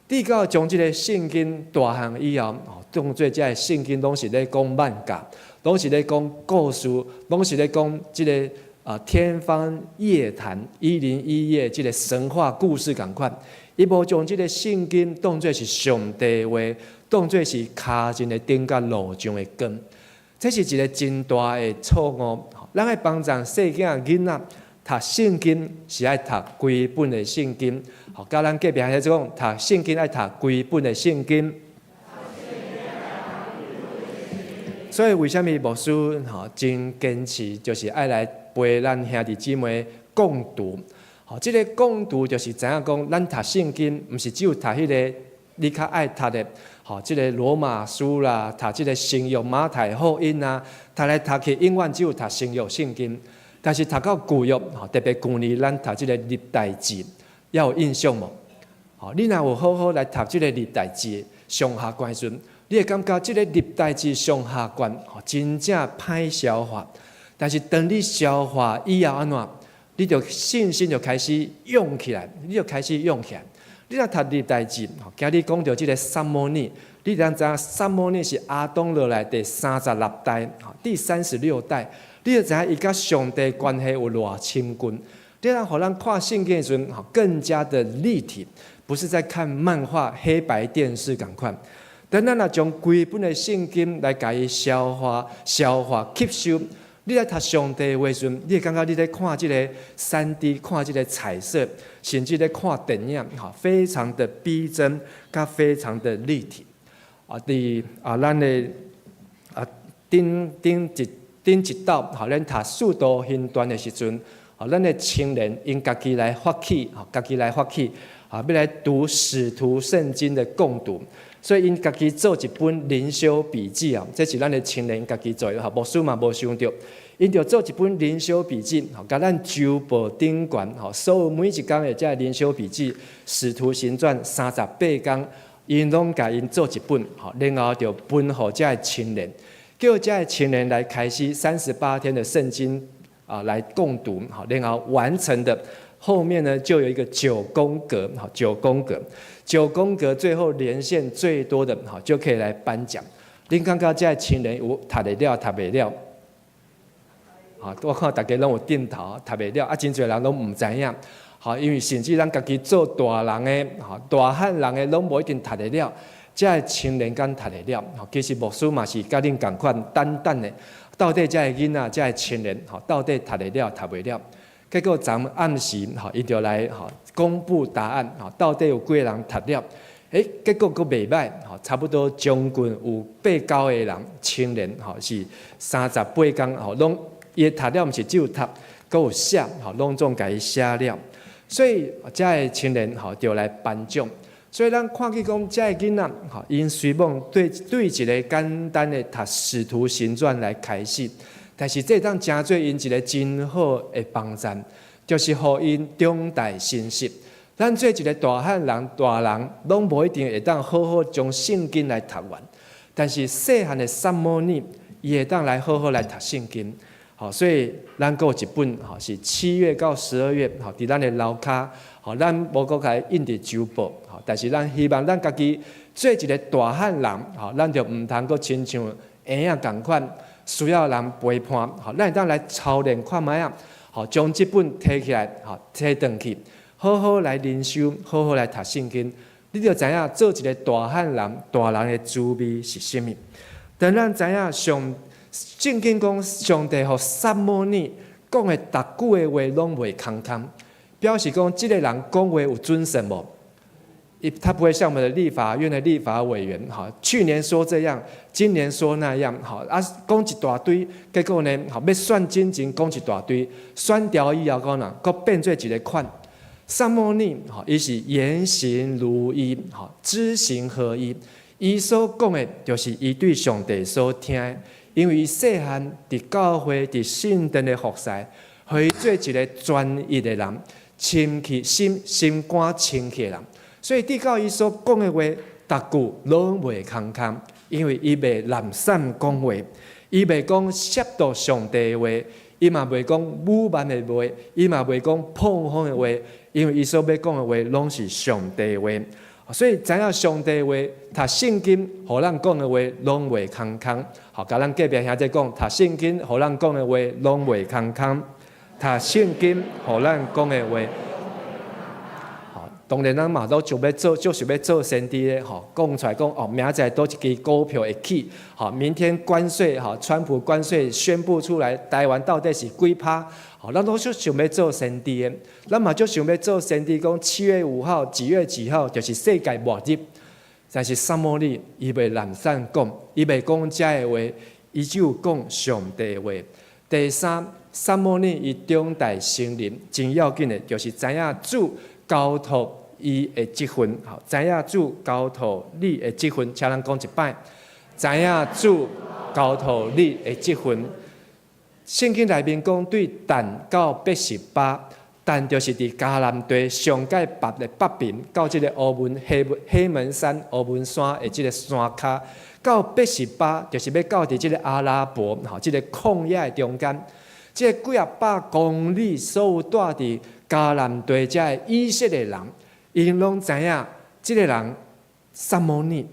直到将这个圣经大项以后，当作这个圣经拢是咧讲漫画，拢是咧讲故事，拢是咧讲这个天方夜谭、101夜这个神话故事共款。伊无将这个圣经当作是上帝的话，当作是脚前的顶甲路上的光。这是一个真大的错误。咱爱帮助细囝囡仔读圣经，是爱读规本的圣经。甲咱隔壁兄弟讲，读圣经爱读规本的圣经。所以为什么牧师真坚持，就是爱来陪咱兄弟姊妹共读。这个共读就是知影讲，咱读圣经，毋是只有读迄个你较爱读的，这个罗马书啦，读这个新约马太福音啊，读来读去，永远只有读新约圣经。但是读到旧约，特别旧年咱读这个历代志，要有印象无？你若有好好来读这个历代志上下关时，你会感觉这个历代志上下关真正歹消化。但是当你消化以后安怎？你就信心就开始涌起来，你就开始涌起来。你若读历代志，今日讲到这个撒母耳，你当知影撒母耳是亚当落来第36代，第36代，你就知影伊甲上帝关系有偌亲近。你让互咱看圣经的时阵，更加的立体，不是在看漫画、黑白电视共款。等咱若将规本的圣经来甲伊消化、吸收。你来读上帝的话时，你会感觉你在看这个3D， 看这个彩色，甚至在看电影，非常的逼真，甲非常的立体。咱的顶一道，咱读速度训段的时阵，咱的青年因家己来发起，要来读使徒圣经的共读。所以因家己做一本灵修笔记啊，这是咱的青年家己做的，牧师嘛无想到，因着做一本灵修笔记，甲咱周报顶悬，所有每一天的这灵修笔记，《使徒行传》38天，因拢甲因做一本，然后就分互这的青年，叫这的青年来开始38天的圣经来共读，然后完成的。后面呢，就有一个9宫格，9宫格最后连线最多的，就可以来颁奖。恁感觉这青年有读得了，读不了？我看大家拢有点头，读袂了，真侪人拢毋知影。因为甚至咱家己做大人的，大汉人的，拢无一定读得了，这青年敢读得了？其实牧师嘛是甲恁共款，等的，到底这囡仔、这青年，到底读得了、读袂了？结果昨暗时，伊就来公布答案，到底有几个人读了？结果佫袂歹，差不多将近有8、9个人青年，是38天，拢伊读了，毋是只有读，佫有写，拢总甲伊写了。所以，这个青年就来颁奖。所以，咱看去讲，这个囡仔因随梦对一个简单的读《使徒行传》来开始，但是这当真做因一个真好的帮助，就是互因长大成熟。咱做一个大汉人、大人，拢无一定会当好好将圣经来读完，但是细汉的撒母耳，伊会当来好好来读圣经。所以咱有一本是7月到12月伫咱的楼骹，咱无搁甲印伫周报，但是咱希望咱家己做一个大汉人，咱就毋通搁亲像婴仔共款，需要人陪伴，咱会当来操练看卖啊，将这本摕起来，摕转去，好好来灵修，好好来读圣经，你就知影做一个大汉人、大人的滋味是啥物。当咱知影圣经讲，上帝互撒母耳讲的逐句的话拢袂空空，表示讲这个人讲话有准绳无？他不会像我们的立法院的立法委员，去年说这样，今年说那样，讲一大堆，结果呢，要选真情讲一大堆，选调以后讲哪，佫变做一个款。撒母耳，伊是言行如一，知行合一。伊所讲的，就是伊对上帝所听的。因为伊细汉伫教会、伫圣殿的服侍，互伊做一个专一的人，心肝清气的人。所以伫到伊所讲的话，逐句拢袂空空，因为伊袂懒散讲话，伊袂讲亵渎上帝的话，伊嘛袂讲侮慢的话，伊嘛袂讲破风的话，因为伊所要讲的话拢是上帝的话。所以知影上帝的话，读圣经，互咱讲的话拢袂空空。甲咱隔壁兄弟讲，读圣经，互咱讲的话拢袂空空。读圣经，互咱讲的话，当然咱嘛都想要做，就想要做先知的，讲出来讲明仔载多一支股票会起，明天关税，川普关税宣布出来，台湾到底是几趴？咱都就想要做先知的，咱嘛就想要做先知，讲7月5号、几月几号就是世界末日。但是撒母耳伊袂懒散讲，伊袂讲遮的话，伊只有讲上帝的话。第三，撒母耳伊长大成人，真要紧的，就是知影主交托伊的职分，知影主交托你的职分，请咱讲一摆，知影主交托你的职分。圣经内面讲，对但到伯示巴，但就是伫迦南地上界北的北边，到即个黑门山、乌门山的即个山骹，到伯示巴，就是要到伫即个阿拉伯，即个旷野的中间，即个几啊百公里，所有住伫迦南地遮的以色列人，因拢知影即个人撒母耳，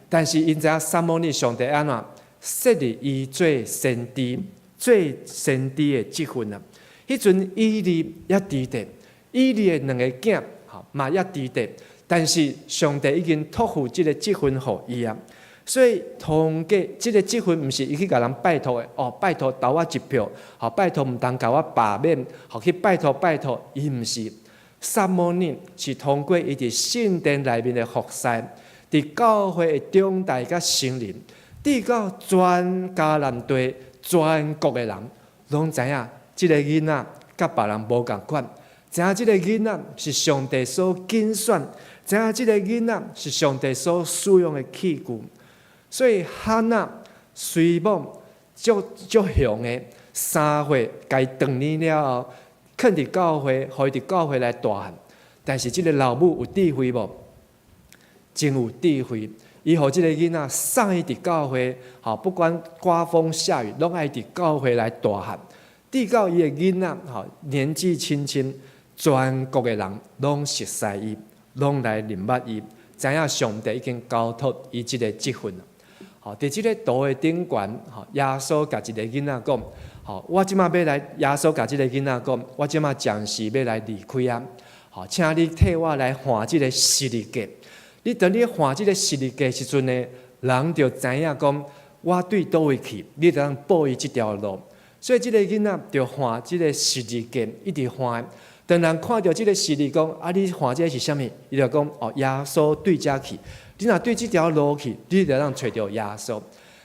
但是因知影撒母耳上帝安怎设立伊做先知。做先知的职分啊，迄阵以利也伫地，以利的2个囝，嘛也伫地，但是上帝已经托付即个职分互伊啊，所以通过即个职分，毋是伊去甲人拜托的，拜托投我一票，拜托毋通甲我罢免，去拜托，伊毋是。撒母耳是通过伊伫圣殿内面的服侍，伫教会的长大甲成人，直到全迦南地。全国的人拢知影，即个囡仔甲别人无共款，知影即个囡仔是上帝所拣选，知影即个囡仔是上帝所使用的器具。所以哈娜随梦足雄的3岁，该长年了后，肯伫教会，互伊伫教会来大汉。但是即个老母有智慧无？真有智慧。伊互即个囡仔送伊伫教会，不管刮风下雨，拢爱伫教会来大汉。直到伊的囡仔，年纪轻轻，全国的人拢熟悉伊，拢来认捌伊，知影上帝已经交托伊即个职分。吼，伫即个图的顶悬，吼，耶稣甲一个囡仔讲，吼，我即马要来，耶稣甲即个囡仔讲，我即马暂时要来离开啊，吼，请你替我来还即个十字架。你当你还即个十字架时阵呢，人就知影讲，我对倒位去，你就通报伊即条路。所以即个囡仔就还即个十字架，一直还。当人看到即个十字讲，啊，你还这是啥物？伊就讲，哦，耶稣对遮去。你若对即条路去，你就通找到耶稣。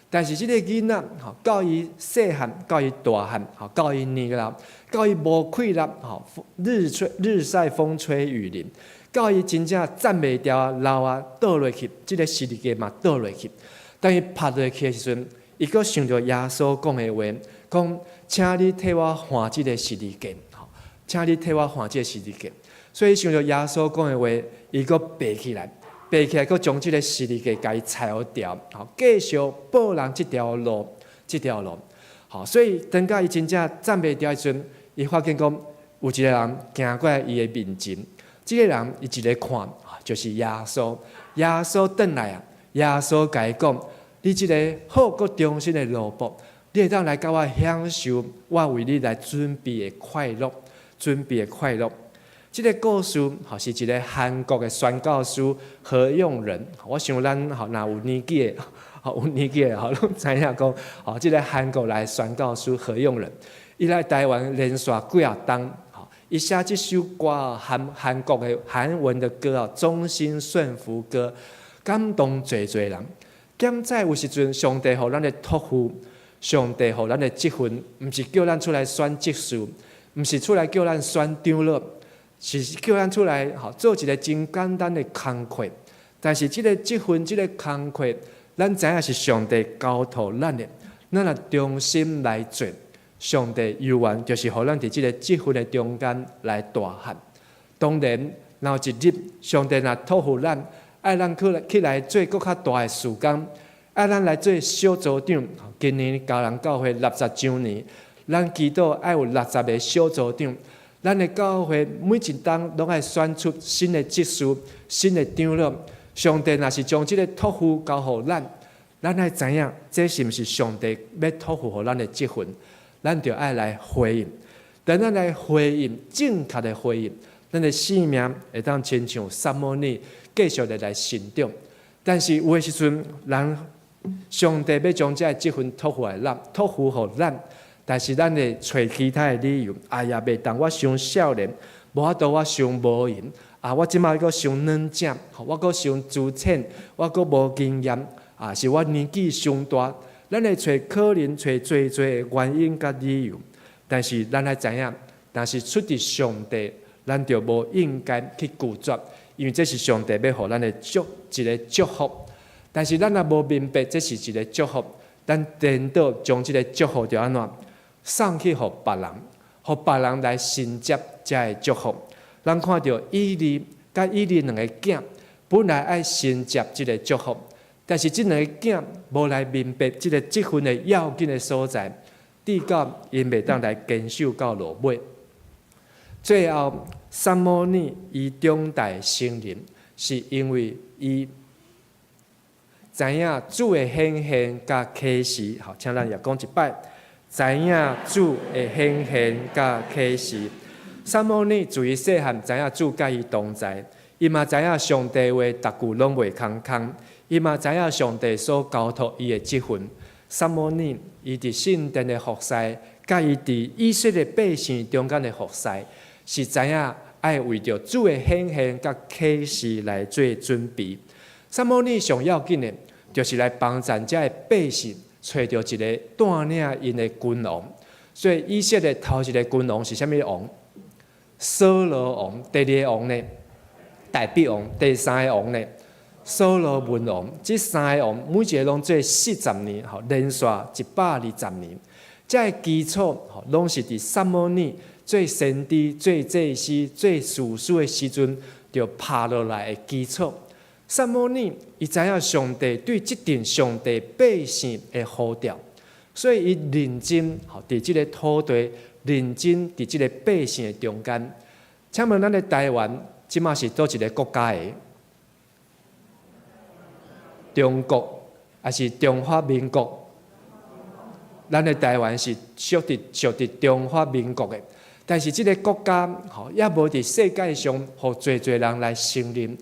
但是即个囡仔，吼，到伊细汉，到伊大汉，吼，到伊年老，到伊无气力，吼，日晒风吹雨淋，到伊真正站袂牢啊，老啊，倒落去，即个十字架嘛倒落去。当伊趴落去的时阵，伊阁想着耶稣讲的话，讲，请你替我还即个十字架，吼，请你替我还即个十字架。所以想着耶稣讲的话，伊阁爬起来。爬起来，佮将即个十字架甲伊踩好掉，吼，继续报人即条路，吼，所以等到伊真正站袂牢的时阵，伊发现讲有一个人行过来伊的面前，即个人伊一个看，就是耶稣。耶稣转来啊，耶稣甲伊讲：你即个好佮忠心的奴仆，你会当来甲我享受我为你来准备的快乐，这个故事吼是一个韩国的宣教师何用仁，我想咱吼若有年纪的，吼拢知影讲，吼这个韩国来宣教师何用仁，伊来台湾连续几啊冬，吼伊写这首歌韩国的韩文的歌啊，忠心顺服歌，感动侪人。现在有时阵，上帝互咱的托付，上帝互咱的职分，毋是叫咱出来选职事，毋是出来叫咱选长老。是叫咱出来，吼做一个真简单的工课，但是这个职分、这个工课，咱知影是上帝交托咱的，咱若忠心来做，上帝有愿就是互咱伫这个职分的中间来大汉。当然，若有一日上帝若托付咱，爱咱起来做更较大的事工，爱咱来做小组长。今年教人教会60周年，咱祈祷爱有60个小组长。咱的教会每一冬拢爱选出新的职事、新的长老。上帝若是将这个托付交互咱，咱爱知影这是毋是上帝要托付互咱的职分，咱就爱来回应。等咱来回应，正确的回应，咱的性命会当亲像撒母耳继续的来成长。但是有的时阵，人上帝要将这个职分托付互咱。但是咱会找其他的理由，哎呀，袂当我伤少年，无法度我伤无闲，啊，我即摆阁伤软弱，我阁伤资浅，我阁无经验，啊，是我年纪伤大，咱会找可能找最的原因甲理由。但是咱爱知影，但是出自上帝，咱就无应该去拒绝，因为这是上帝要互咱的一个祝福。但是咱也无明白这是一个祝福，咱颠倒将这个祝福就安怎？送去互别人，互别人来承接这个祝福。咱看到以利甲以利两个囝，本来爱承接这个祝福，但是这两个囝无来明白这个职分的要紧的所在，直到因袂当来坚守到落尾。最后，撒母耳伊长大成人，是因为伊知影主的显现甲启示。好，请咱也讲一摆。知影主的显现甲启示，撒母耳自伊细汉知影主甲伊同在，伊嘛知影上帝话逐句拢袂空，伊嘛知影上帝所交托伊的职分。撒母耳伊伫圣殿的服侍，甲伊伫以色列百姓中间的服侍，是知影爱为着主的显现甲启示来做准备。撒母耳上要紧的，就是来帮助这的百姓。找到一个带领因的君王，所以以色列头一个君王是啥物王？扫罗王。第二个王呢？大卫王。第三个王呢？所罗门王。这三个王每一个拢做40年，连续120年。这个基础拢是伫撒母耳做先知、做祭司、做士师的时阵就拍落来的基础。撒母耳伊知影上帝对即阵上帝百姓的呼召，所以伊认真伫即个土地，认真伫即个百姓的中间。请问咱的台湾即马是倒一个国家的？中国还是中华民国？咱的台湾是属伫中华民国的，但是这个国家也无伫世界上，互侪人来承认。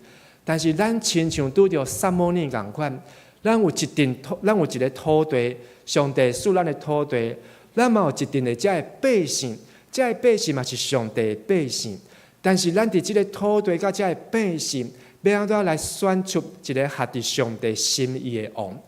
但是咱亲像拄着撒母耳共款，咱有一个土地，上帝赐咱的土地，咱嘛有一定的这百姓，这百姓嘛是上帝的百姓。但是咱伫这个土地甲这百姓，要安怎来选出一个合伫上帝心意的王？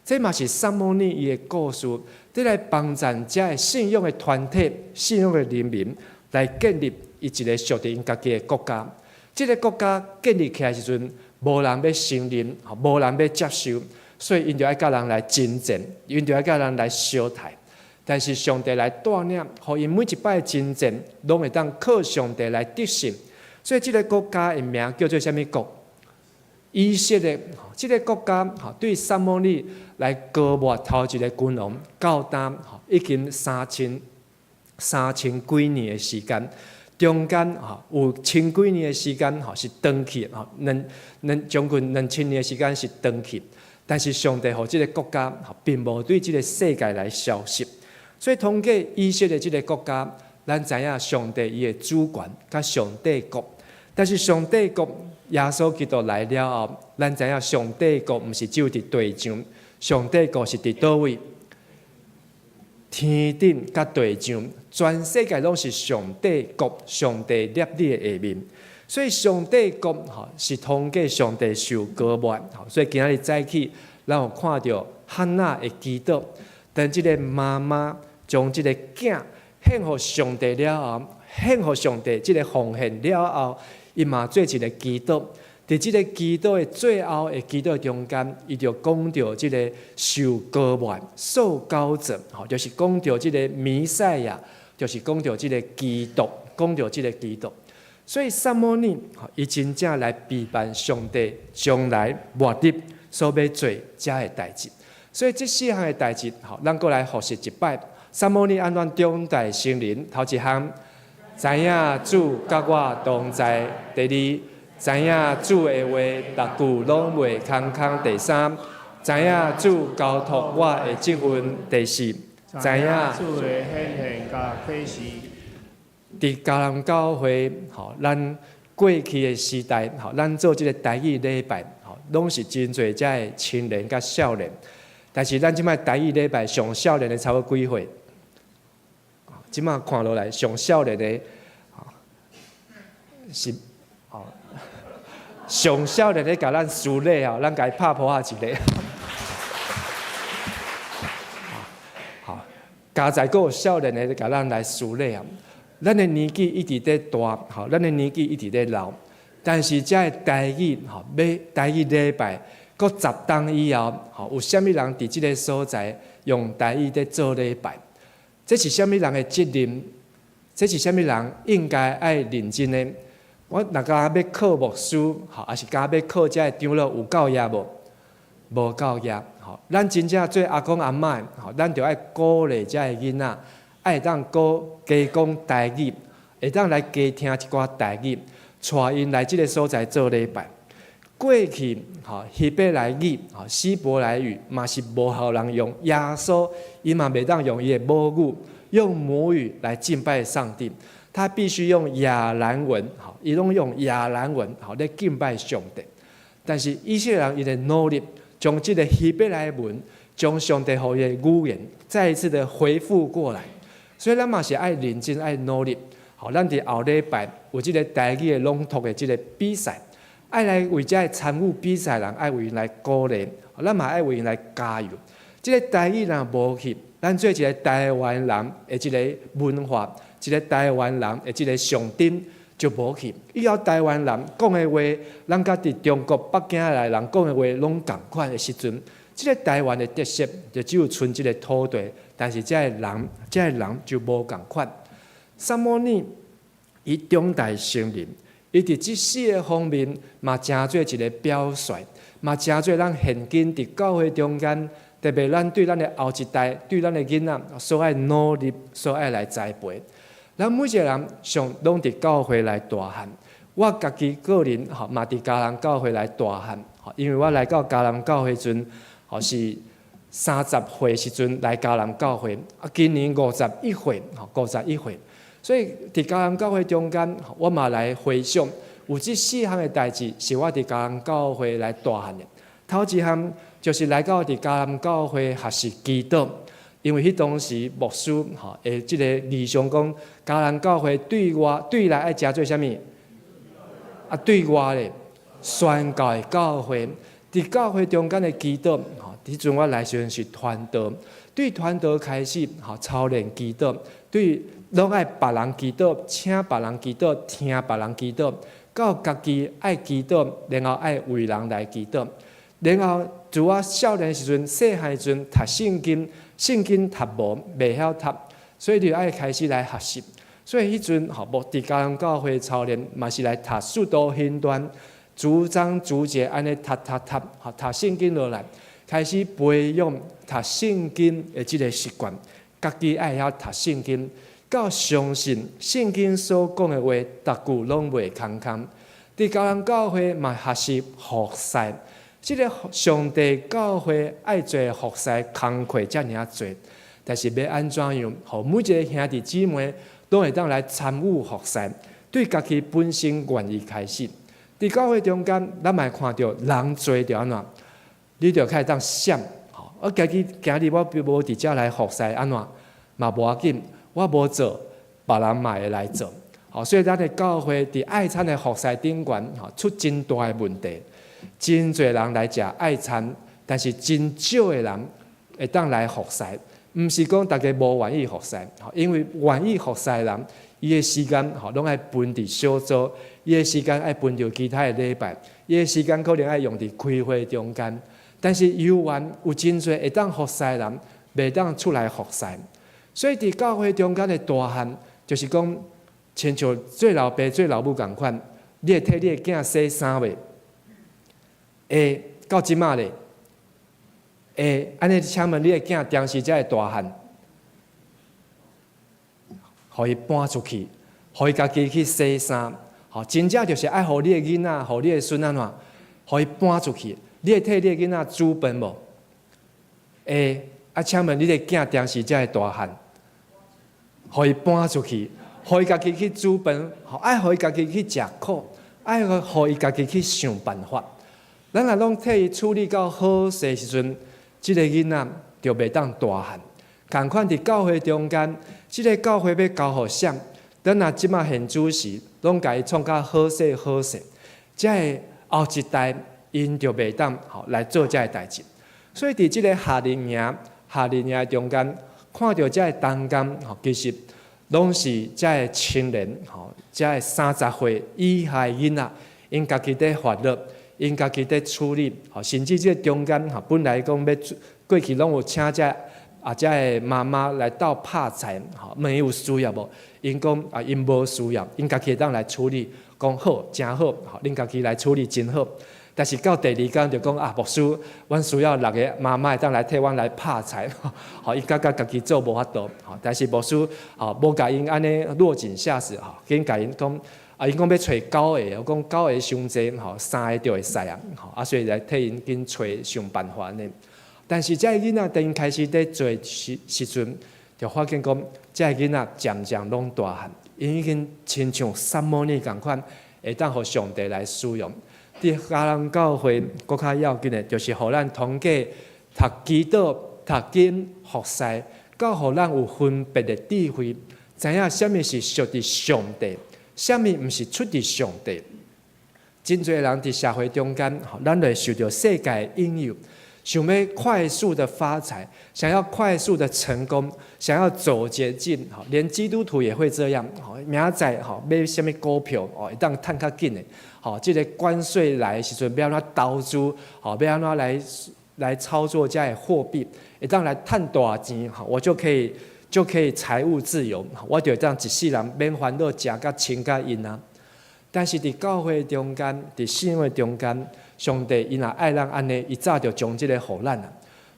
这嘛是撒母耳伊的故事，伫来帮助这信仰的团体、信仰的人民，来建立一个属于因家己的国家。这个国家建立起来时阵，无人要承认，无人要接受，所以因就要甲人来争战，因就要甲人来相杀。但是上帝来带领，互因每一摆的争战，拢会当靠上帝来得胜。所以这个国家的名叫做什么国？以色列。这个国家对撒母耳来高抹头一个君王，到担已经3000几年的时间。中间有1000几年的时间是长去，将近2000年的时间是长去。但是上帝和这个国家并无对这个世界来消失。所以通过以色列这个国家，咱知影上帝伊的主权甲上帝国。但是上帝国耶稣基督来了后，咱知影上帝国毋是只有伫地上，上帝国是伫倒位？天顶甲地上，全世界拢是上帝国，上帝立你的下面。所以上帝国是通过上帝受膏抹。所以今仔日早起，咱有看到汉娜的祈祷，当这个妈妈将这个囝献予上帝了后，献予上帝这个奉献了后，伊嘛做一个祈祷。伫这个祈祷的最后的祈祷中间，伊就讲到这个受膏抹、受膏者，就是讲到这个弥赛亚，就是讲到这个基督，讲到这个基督。所以撒母耳伊真正来陪伴上帝将来末日所要做这的代志。所以这4项的代志，咱过来复习一摆。撒母耳安怎中待圣灵？头一项，知影主甲我同在；第二，知影主的话，逐句拢袂空空。第三，知影主交托我的职分。第四，知影主的显现甲启示。伫迦南教会，咱过去的时代，咱做这个台语礼拜，拢是真侪遮的青年甲少年。但是咱即摆台语礼拜上少年的差不多几岁？即摆看落来上少年的，是上少年的甲咱输礼咱甲伊拍破一个。好，加在个少年的甲咱来输礼咱的年纪一直在大，咱的年纪一直在老，但是这个台语，要台语礼拜，搁10冬以后，有啥物人伫这个所在用台语在做礼拜？这是啥物人的责任？这是啥物人应该爱认真的？我若甲要考牧师，还是甲要考这个长老，有够业无？无够业。咱真正做阿公阿嬷，咱就爱鼓励这个囡仔。爱当加讲台语，会当来加听一寡台语，带因来这个所在做礼拜。过去希伯来语、希伯来语嘛是无互人用，耶稣伊嘛袂当用伊的母语，用母语来敬拜上帝，他必须用亚兰文，伊拢用亚兰文来敬拜上帝。但是以色列人伊的努力，将这个希伯来文，将上帝互伊的语言再一次的恢复过来。所以咱嘛是爱认真爱努力，咱伫后礼拜有即个台语的朗读的即个比赛，爱来为这参与比赛人爱为因来鼓励，咱嘛爱为因来加油。即个台语若无去，咱做一个台湾人的即个文化，一个台湾人的即个象征就无去。以后台湾人讲的话，咱甲伫中国北京来人讲的话拢共款的时阵，即个台湾的特色就只有剩即个土地。但是这个人就无共款。撒母耳伊中待圣灵，伊伫即4个方面嘛真做一个表率，嘛真做咱现今伫教会中间，特别咱对咱的后一代、对咱的囡仔所爱努力、所爱来栽培。咱每一个人上拢伫教会来大汉，我家己个人嘛伫迦南教会来大汉，因为我来到迦南教会阵，是30岁时阵来迦南教会，今年51岁，51岁。所以伫迦南教会中间，我嘛来回想，有这4项的代志是我伫迦南教会来大汉的。头一项就是来到伫迦南教会学习祈祷，因为迄当时牧师诶，即个理想讲，迦南教会对内爱加做啥物？对外咧宣教的教会，伫教会中间的祈祷，迄阵我来时阵是传道，对传道开始操练祈祷，对拢爱别人祈祷，请别人祈祷，听别人祈祷，到家己爱祈祷，然后爱为人来祈祷。然后自我少年时阵、细汉时阵读圣经，圣经读无，袂晓读，所以就爱开始来学习。所以迄阵无伫迦南教会操练，嘛是来读《使徒行传》，逐章逐节安尼读圣经落来，开始培养读圣经的即个习惯，家己爱晓读圣经，到相信圣经所讲的话，逐句拢袂空空。伫迦南教会嘛学习服侍。即个上帝教会爱做服侍工课遮尔啊做，但是要安怎样，互每一个兄弟姊妹都会当来参与服侍，对家己本身愿意开始。伫教会中间，咱嘛看到人多就安怎，你就开始当闪。我家己今日我无伫遮来服侍安怎，嘛无要紧，我无做，别人嘛会来做。所以咱的教会伫爱餐的服侍顶悬，出真大的问题。真侪人来食爱餐，但是真少的人会当来服侍，毋是讲大家无愿意服侍，因为愿意服侍的人，伊的时间拢爱分伫小组，伊的时间爱分着其他的礼拜，伊的时间可能爱用伫开会中间。但是有缘有真侪会当服侍的人，袂当出来服侍。所以伫教会中间的大汉，就是讲，亲像做老爸做老母共款，你会替你的囝洗衫袂？到即马咧，安尼请问你的囝当时才会大汉，互伊搬出去，互伊家己去洗衫，真正就是爱互你的囡仔，互你的孙安怎，互伊搬出去，你会替你的囡仔煮饭无？请问你的囝当时才会大汉，互伊搬出去，互伊家己去煮饭，爱互伊家己去食苦，爱互伊家己去想办法。咱若拢替伊处理到好势时阵，即个囡仔就袂当大汉。共款伫教会中间，即个教会要交互谁？咱若即马现主时，拢甲伊创较好势好势，即个后一代因就袂当来做即个代志。所以伫即个夏令营中间，看到即个同工其实拢是即个青年即个30岁以下的囡仔，因家己在发乐。因家己在处理，甚至即个中间，本来讲要过去拢有请遮个妈妈来到拍菜，问伊有需要无？因讲因无需要，因家己会当来处理，讲好真好，恁家己来处理真好。但是到第2天就讲牧师，阮需要6个妈妈会当来替阮来拍菜，伊家己做无法度，但是牧师无甲因安尼落井下石，紧甲因讲。因讲要找9个，我讲9个伤济，3个就会使啊，所以来替因紧找想办法呢。但是这个囡仔等因开始在做时阵，就发现讲，这个囡仔渐渐拢大汉，因已经亲像撒母耳共款，会当互上帝来使用。伫迦南教会搁较要紧的，就是互咱同家读祈祷、读经、服侍，到互咱有分别的智慧，知影什么是属于上帝。什么毋是出自上帝？真侪人伫社会中间，咱会受到世界引诱，想要快速的发财，想要快速的成功，想要走捷径，连基督徒也会这样。明仔买什么股票，会当趁较紧的。这个关税来的时阵，要安怎投资，要安怎来操作这个货币，会当来趁大钱，我就可以财务自由，我就当一世人免烦恼，食甲穿甲因啊。但是伫教会中间，伫信仰中间，上帝伊若爱咱安尼，伊早就将即个互咱啊。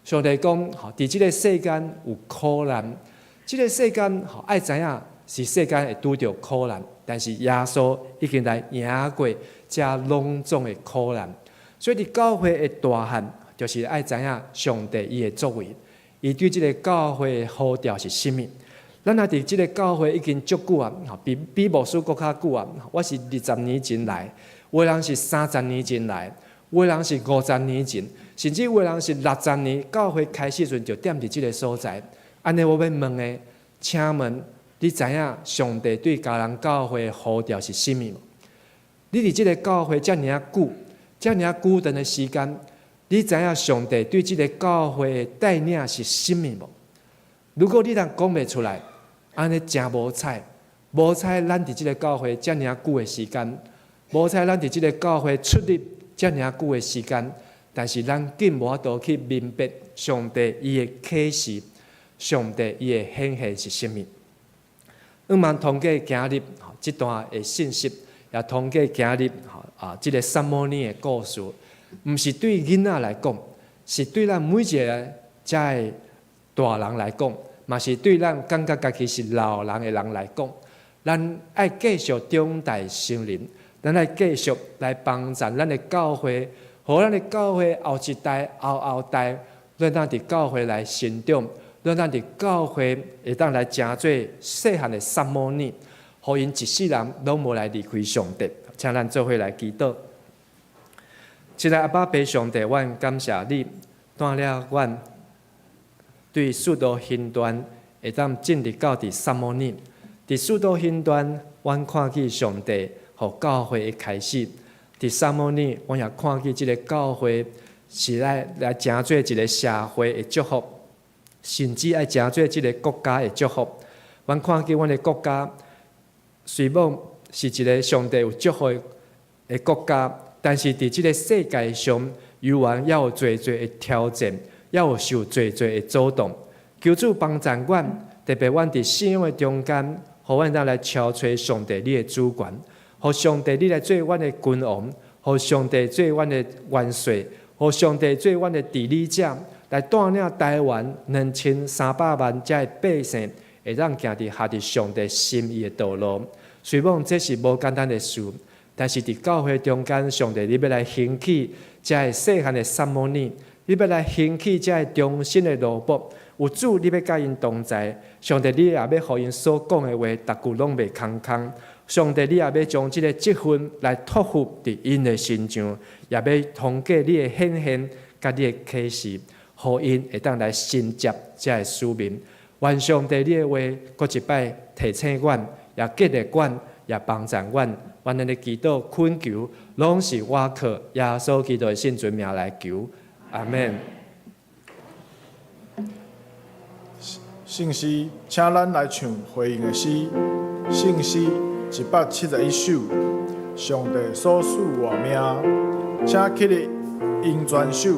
上帝讲，伫即个世间有苦难，即个世间爱知影是世间会拄着苦难，但是耶稣已经来赢过遮隆重的苦难。所以伫教会的大汉，就是爱知影上帝伊的作为，伊对即个教会的呼召是甚物。咱也伫即个教会已经足久啊，比牧师搁较久啊。我是20年前来，有的人是30年前来，有的人是50年前，甚至有的人是60年。教会开始时就踮伫即个所在。安尼我要问的，请问你知影上帝对家人教会的呼召是甚物无？你伫即个教会遮尔久，遮尔久长的时间，你知影上帝对即个教会的带领是甚物无？如果你人讲袂出来，安尼真无彩，无彩咱伫即个教会遮尔久的时间，无彩咱伫即个教会出入遮尔久的时间，但是咱竟无法度去明白上帝伊的启示，上帝伊的显现是甚物。望通过今日即段的信息，也通过今日即个撒母耳的故事，毋是对囡仔来讲，是对咱每一个遮的大人来讲，嘛是对咱感觉家己是老人的人来讲，咱爱继续长大成人，咱爱继续来帮助咱的教会，互咱的教会后一代、后代，让咱伫教会来成长，让咱伫教会会当来成做细汉的撒母耳，互因一世人拢无来离开上帝。请咱做伙来祈祷。亲爱阿爸爸上帝，阮感谢你带了阮对许多形段会当进入到伫撒母耳。伫许多形段，阮看见上帝互教会的开始。伫撒母耳，阮也看见即个教会是来成做一个社会的祝福，甚至爱成做即个国家的祝福。阮看见阮的国家，虽望是一个上帝有祝福的国家，但是伫即个世界上，犹原也有侪的挑战，也有受侪的阻挡。求主帮助阮，特别阮伫信仰的中间，互阮当来超找上帝你的主权，互上帝你来做阮的君王，互上帝做阮的元帅，互上帝做阮的治理者，来带领台湾2300万遮的百姓，会当行伫合伫上帝心意的道路。虽望这是无简单的事，但是伫教会中间，上帝你要来兴起遮个细汉的撒母耳，你要来兴起遮个忠心的罗卜。有主，你要甲因同在，上帝你也要互因所讲的话，逐句拢袂空空。上帝你也要将即个积分来托付伫因的身上，也要通过你的显现甲你的启示，互因会当来承接遮个使命。愿上帝你的话，搁一摆提醒阮，也激励阮，也帮助阮。愿咱的祈祷恳求，拢是我靠耶稣基督的圣尊名来求。阿门。圣诗，请咱来唱回应的诗。圣诗171首，上帝所赐活命，请起立应全首。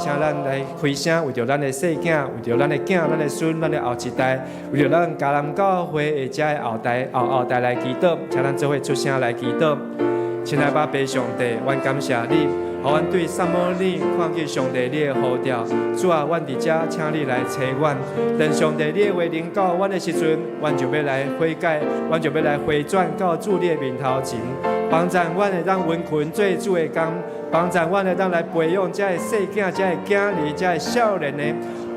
请咱来开声，为着咱的细囝，为着咱的囝、咱的孙、咱的后一代，为着咱迦南教会下遮的后代来祈祷，请咱做伙出声来祈祷。亲爱的爸上帝，阮感谢你，互阮对萨摩尼看见上帝你的呼召。主啊，阮伫遮，请你来找阮。等上帝你的话临到阮的时阵，阮就要来悔改，阮就要来回转到主你的面头前，帮助阮会当温群做主的工，帮助阮会当来培养遮的细囝、遮的囝儿、遮的少年的。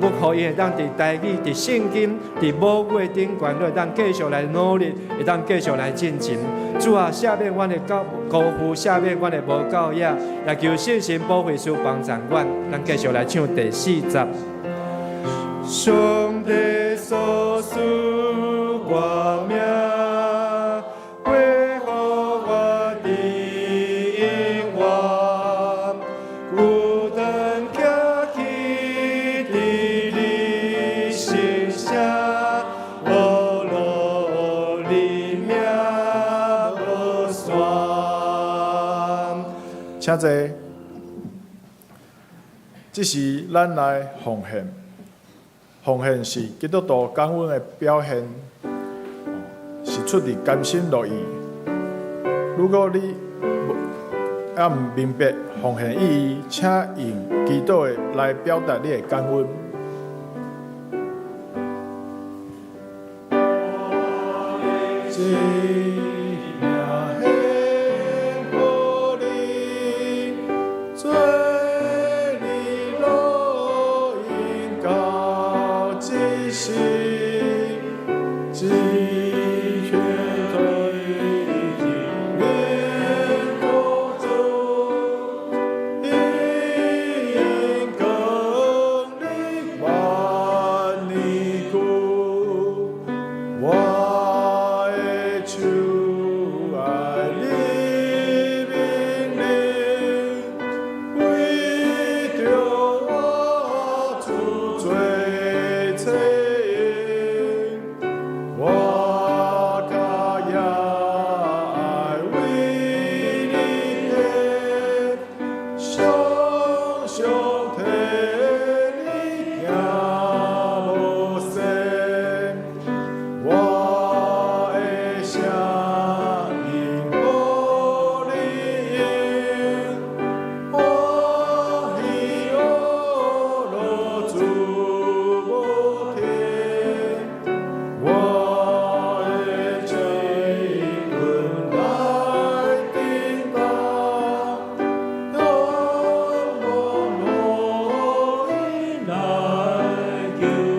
要互伊会当伫台语、伫圣经、伫母语顶悬，会当继续来努力，会当继续来进前。主啊，赦免阮的辜负，赦免阮的无教养，也求圣神保惠师帮助阮。咱继续来唱第40。上帝所赐我命。请坐，这是咱来奉献。奉献是基督徒感恩的表现，是出于甘心乐意。如果你也唔明白奉献意义，请用祈祷的来表达你的感恩。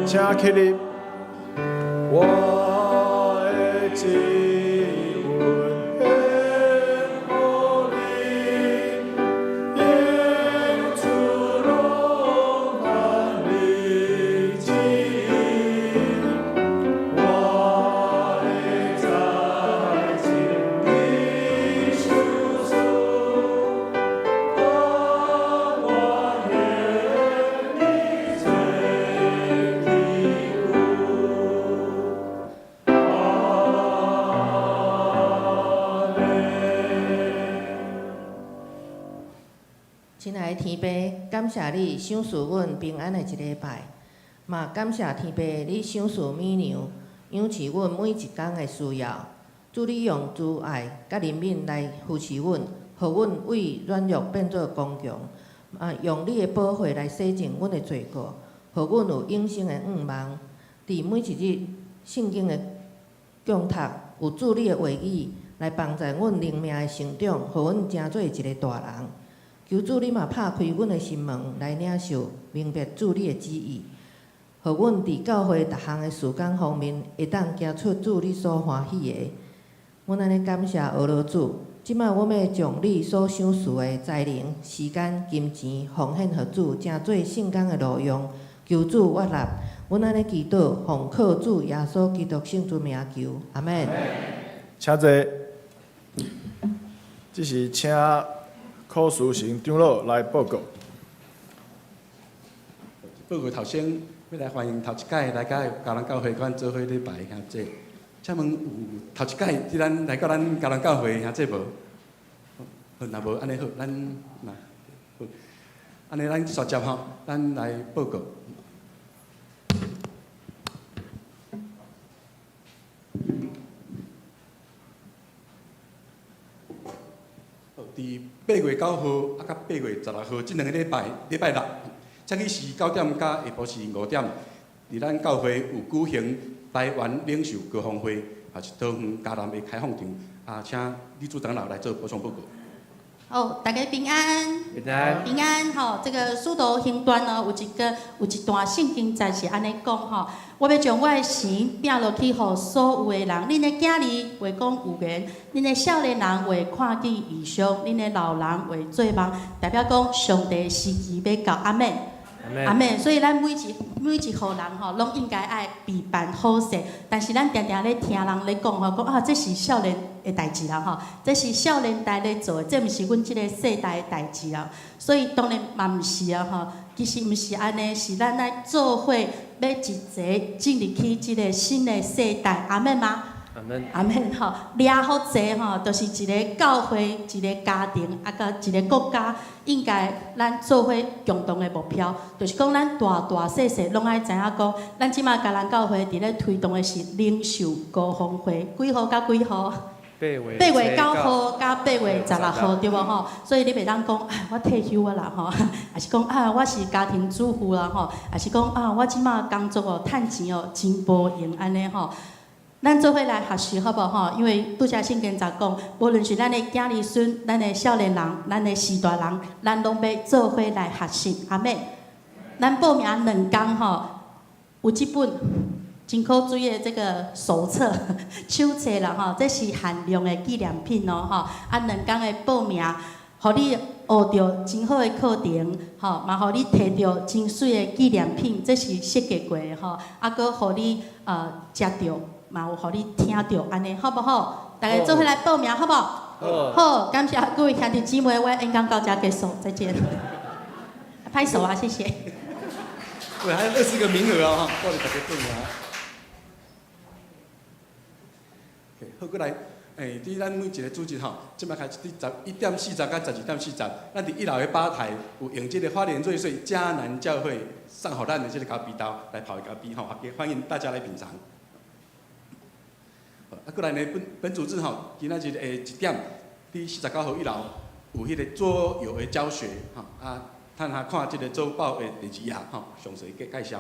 请起立，我的志愿献乎你，应出拢按你旨意。我的在情你手中，我愿你做。亲爱的天父，感谢你赏赐阮平安的一礼拜，嘛感谢天父你赏赐绵羊，养饲阮每一天的需要。主你用慈爱甲怜悯来扶持阮，互阮为软弱变作刚强，用你的保护来洗净阮的罪过，互阮有永生的愿望。伫每一日圣经的讲读，有主你的话语来帮助阮灵命的成长，互阮成做一个大人。求主你嘛拍开阮的心门，来领受明白主你的旨意，互阮伫教会逐项的事工方面，会当行出主你所欢喜的。阮安尼感谢俄罗主，即摆阮要将你所赏赐的才能、时间、金钱奉献予主，成做圣工的路用。求主悦纳。阮安尼祈祷，奉靠主耶稣基督圣主名求，阿门。请坐，这是请考书成长老来报告。报告头先要来欢迎头一届来到嘉南教会，阮做伙礼拜兄弟。请问有头一届即咱来到咱嘉南教会兄弟无？好，若无安尼好，咱好。安尼咱续接吼，咱来报告。伫8月9號啊，甲8月16號即2個禮拜六，早起是9點，甲下晡是5點，伫咱教會有舉行台灣領袖高峰會，也是桃園嘉南的開放場，啊，請李組長老來做補充報告。哦，大家平安。平安。平安吼，这个使徒行传呢，有一段圣经在是安尼讲吼，我要将我的神拼落去，互所有的人。恁的囝儿话讲有缘，恁的少年人话看见异象，恁的老人话做梦，代表讲上帝时机要到，阿门。阿妹，所以咱每一户人吼，拢应该爱备办好势。但是咱常常咧听人咧讲吼，讲啊，这是少年的代志啦吼，这是少年代咧做的，这毋是阮即个世代的代志啦。所以当然嘛毋是啊吼，其实毋是安尼，是咱来做伙要一齐进入去即个新的世代，阿妹吗？阿免吼，掠好济吼，就是一个教会、一个家庭，啊，甲一个国家，应该咱做伙共同的目标，就是讲咱大细细拢爱知影讲，咱即马嘉南教会伫咧推动的是领袖高峰会，几号甲几号？8月9號甲8月16號对无吼？所以你袂当讲，我退休啊啦吼，还是讲啊，我是家庭主妇啦吼，还是讲啊，我即马工作哦，趁钱哦，真无用安尼吼。咱做伙来学习好无吼？因为拄则圣经在讲，无论是咱的囝儿孙、咱的少年人、咱的时代人，咱拢要做伙来学习。阿妹，咱报名2天吼，有即本真可水的这个手册、手册啦吼，这是限量的纪念品哦吼。啊，2天的报名，互你学到真好的课程，吼，嘛互你摕到真水的纪念品，这是设计过的吼。啊，搁互你食到。嘛有互你听到安尼好不好？大家做伙来报名好不好？好，感谢各位兄弟姊妹，我演讲到这结束，再见。拍手啊，谢谢。对，还有20个名额哦，哈，报你大家报名。好，过来，伫咱每一个组织吼，即摆开始伫11点40到12点40，咱伫1楼的吧台有用即个花莲瑞穗嘉南教会送互咱的即个咖啡豆来泡咖啡吼，欢迎大家来品尝。啊，过来呢，本组织吼，今仔日1点，伫49号1楼有迄个桌游的教学吼，啊，趁下看即个周报的第2页吼，详细嘅介绍。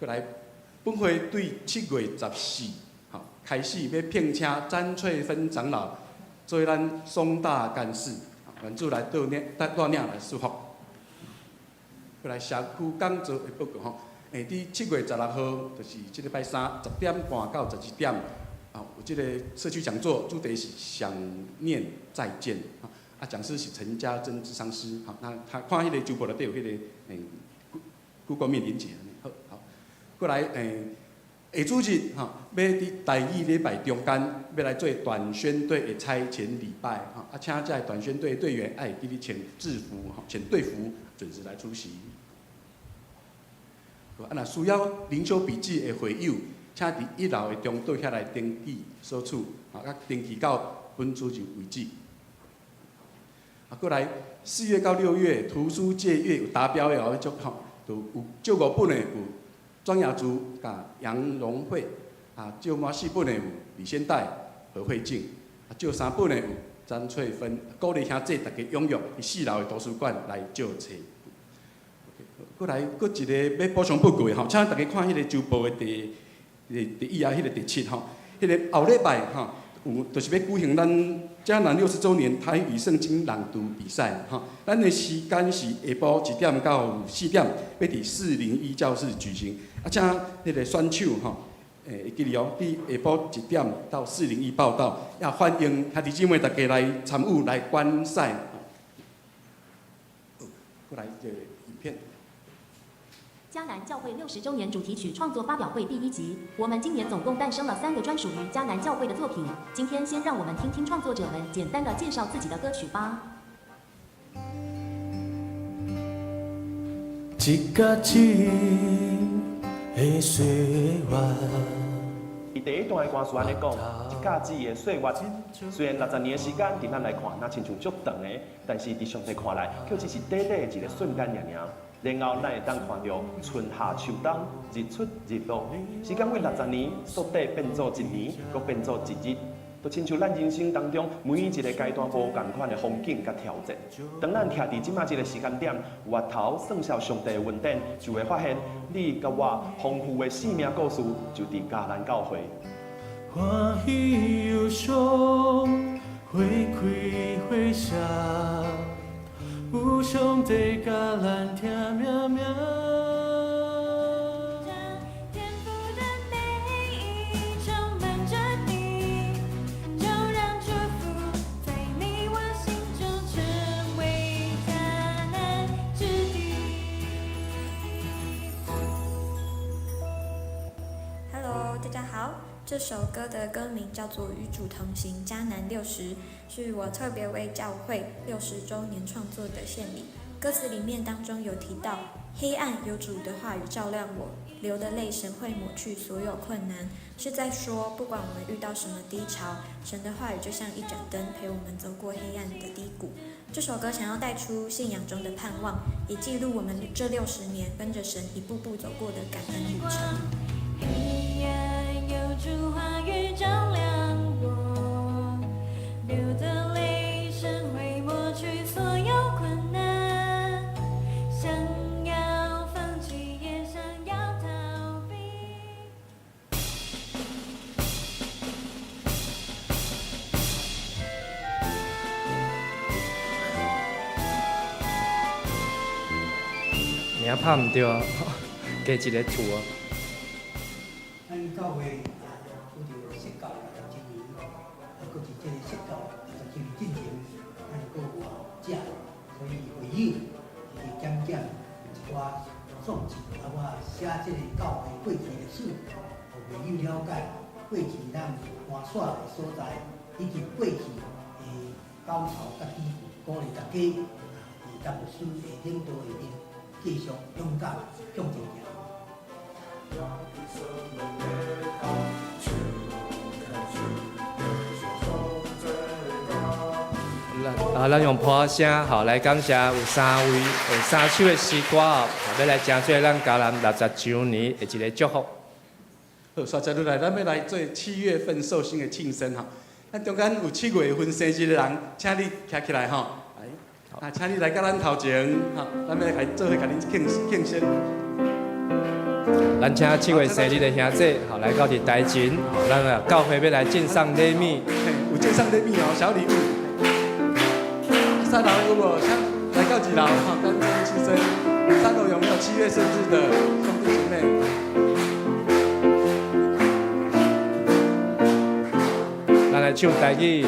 过来，本会对7月14吼开始要聘请詹翠芬长老做咱松大干事，援助来带领来祝福。过来社区讲座的报告吼，伫7月16号，就是即礼拜310点半到12点。有这个社区讲座，主题是想念再见啊，讲师是陈家珍諮商师，好，那他看迄个周报内底有迄个Google Meet连结，好，过来下主日哈，要伫第2礼拜中间要来做短宣队的差遣礼拜哈，啊，请这短宣队队员爱给你穿制服哈，穿队服，准时来出席。啊，若需要灵修笔记的会友。请伫1楼的中岛遐来登记所处，啊，登记到本主任为止。啊，过来4月到6月图书借阅有达标的哦，就吼，就有少5本的有庄雅竹甲杨荣惠，啊，少满4本的有李先代何慧静，啊，少3本的有张翠芬，鼓励兄弟大家踊跃伫4楼的图书馆来借册。过来，搁一个要补充报告的吼，请大家看迄个周报的第1页迄个第7吼，迄个后礼拜吼，有就是要举行咱嘉南60周年台语圣经朗读比赛吼，咱的时间是下晡1点到4点，要伫401教室举行。啊，请迄个选手吼，会记哩哦，伫下晡1点到401报到，也欢迎兄弟姊妹大家来参与来观赛。过来这个影片。嘉南教会60周年主题曲创作发表会第1集，我们今年总共诞生了3个专属于嘉南教会的作品。今天先让我们听听创作者们简单的介绍自己的歌曲吧。一甲一的岁月，伊第一段的歌词安尼讲，一甲子的岁月，虽然60年的时间伫咱来看，那亲像足长的，但是伫上帝看来，却只是短短的一个瞬间尔。然后咱会当看到春夏秋冬，日出日落，时间为60年缩短变做1年，搁变做1日。就亲像咱人生当中每一个阶段无同款的风景甲挑战。当咱徛伫即马这个时间点，回头算效上帝的恩典，就会发现你甲我丰富的生命故事就伫迦南教会。欢喜忧伤，花开花谢，有上帝甲咱听命命。这首歌的歌名叫做《与主同行》，迦南60，是我特别为教会60周年创作的献礼。歌词里面当中有提到，黑暗有主的话语照亮我，流的泪神会抹去所有困难，是在说，不管我们遇到什么低潮，神的话语就像一盏灯，陪我们走过黑暗的低谷。这首歌想要带出信仰中的盼望，也记录我们这60年跟着神一步步走过的感恩旅程。黑暗有主话语照亮我，流的泪神会抹去所有困难，想要放弃也想要逃避。名拍唔对啊，加一个图哦。咱教会拄着释教61年，搁是这个释教61年进前，咱搁有者，所以会友是减减一寡宋词，我写这个教会过去的历史，互会友了解过去咱换耍的所在，以及过去的高潮甲低谷，鼓励大家伫咱牧师的领导下面继续勇敢向前行。咱用破声好来感谢有3位3首的诗歌哦，要来诚做咱迦南60周年的一个祝福。好，刷接落来，咱要来做7月份寿星的庆生哈。咱中间有7月份生日的人，请你站起来哈。来，请你来到咱头前哈，咱要来做伙甲恁庆生。咱请7月生日的兄弟，好来到伫台前，好，咱教会要来敬上礼物，有敬上礼物哦，小礼物。3楼有无？请来到2楼哈，咱做庆生。3楼有没有7月生日的兄弟姐妹？咱来唱台语。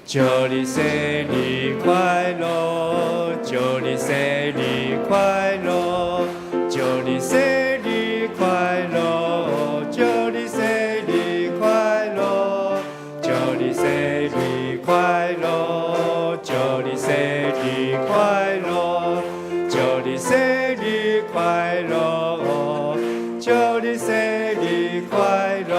祝你生日快乐，祝你生日快乐，祝你生日快乐，祝你生日快乐，祝你生日快乐，祝你生日快乐，祝你生日快乐，祝你生日快乐。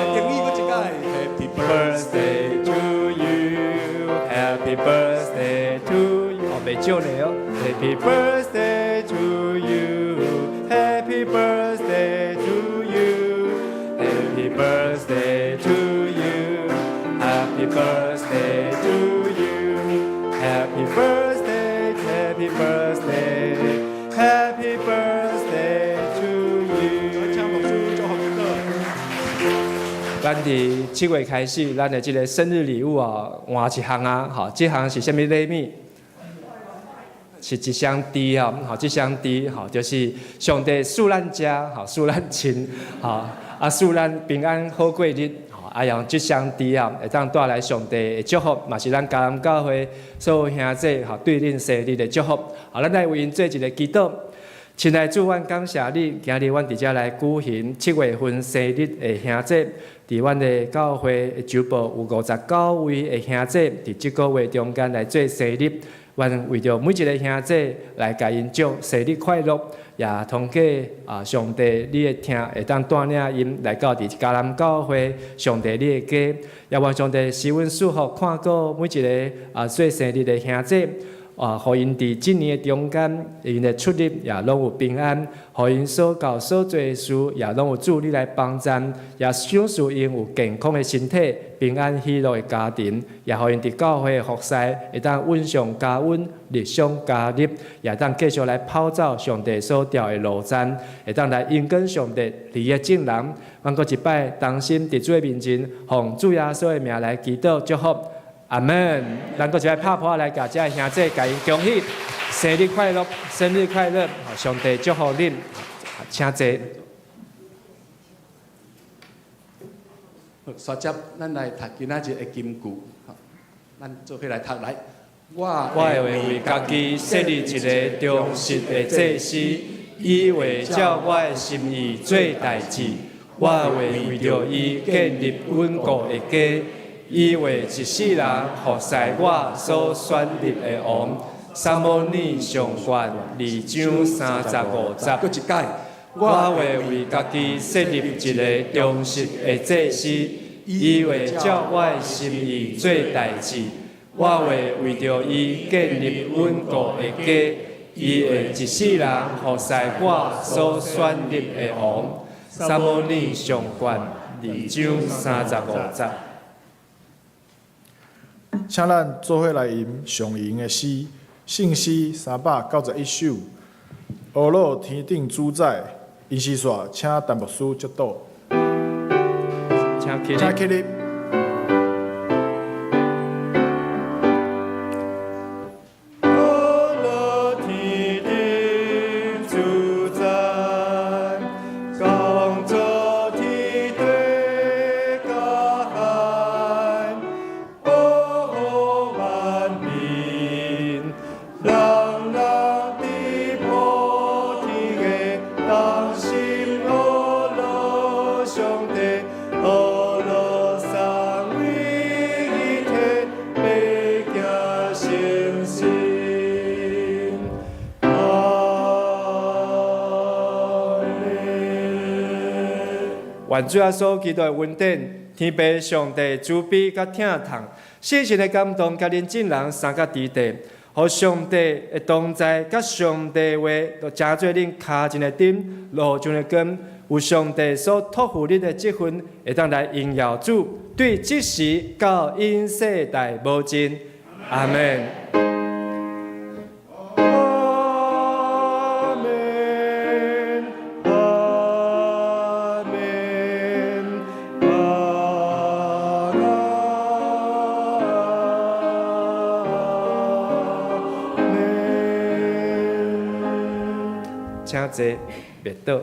Happy birthday to you。Happy birthday to you， 哦，袂少呢哦。Happy birthday to you，Happy birthday to you，Happy birthday to you，Happy birthday to you，Happy birthday，Happy birthday，Happy birthday to you。请牧师祝福你个。咱伫7月开始，咱的这个生日礼物啊，换一项啊，吼，这项是啥物礼物？是一箱猪啊，吼，这箱猪吼，就是上帝赐咱食，吼，赐咱亲，吼，啊，赐咱平安好过日，吼，啊，用这箱猪啊，会当带来上帝的祝福，嘛是咱迦南教会所有兄弟吼对恁生日的祝福，好，咱来为因做一个祈祷。亲爱的主，阮感谢你，今日阮伫遮来举行7月份生日的兄弟，伫阮的教会的周报有59位的兄弟，伫即个月中间来做生日。愿为着每一个兄弟来甲因祝生日快乐，也通过上帝你的听会当带领因来到伫迦南教会，上帝你的家，也愿上帝施恩祝福看过每一个做生日的兄弟。互因伫即年的中间，因的出入也拢有平安，互因所教所做的事也拢有主你来帮助，也享受因有健康的身体、平安喜乐的家庭，也互因伫教会的服侍会当稳上加稳，日上加日，也当继续来跑走上帝所调的路程，会当来因跟上帝离的正人。阮阁一摆同心伫主的面前，奉主耶稣的名来祈祷祝福。阿门！咱阁一摆拍拍来，甲遮兄弟，甲因恭喜生日快乐，生日快乐！上帝祝福恁，请坐。刷接，咱来读今仔日的金句，咱做伙来读来。我会为家己设立一个忠实的祭司，以为照我的心意做代志。我会为着伊建立稳固的家。以为一世人服侍我所选立的王。撒母耳上卷2章35节。搁一解，我会为家己设立一个忠实的祭司，以为照我的心意做代志。我会为着伊建立稳固的家。伊会一世人服侍我所选立的王。撒母耳上卷2章35节。请咱做伙来吟上吟的诗，圣诗391首。俄罗天顶主宰，因是煞请陈牧师接导。请起立。愿主耶稣基督的恩典，天父上帝慈悲甲疼痛，细心的感动甲恁众人三甲伫地，互上帝的同在甲上帝话，都加做恁骹前的顶，路上的根，有上帝所托付恁的积分，会当来荣耀主，对即时到因世代无尽。阿门。请坐，别倒。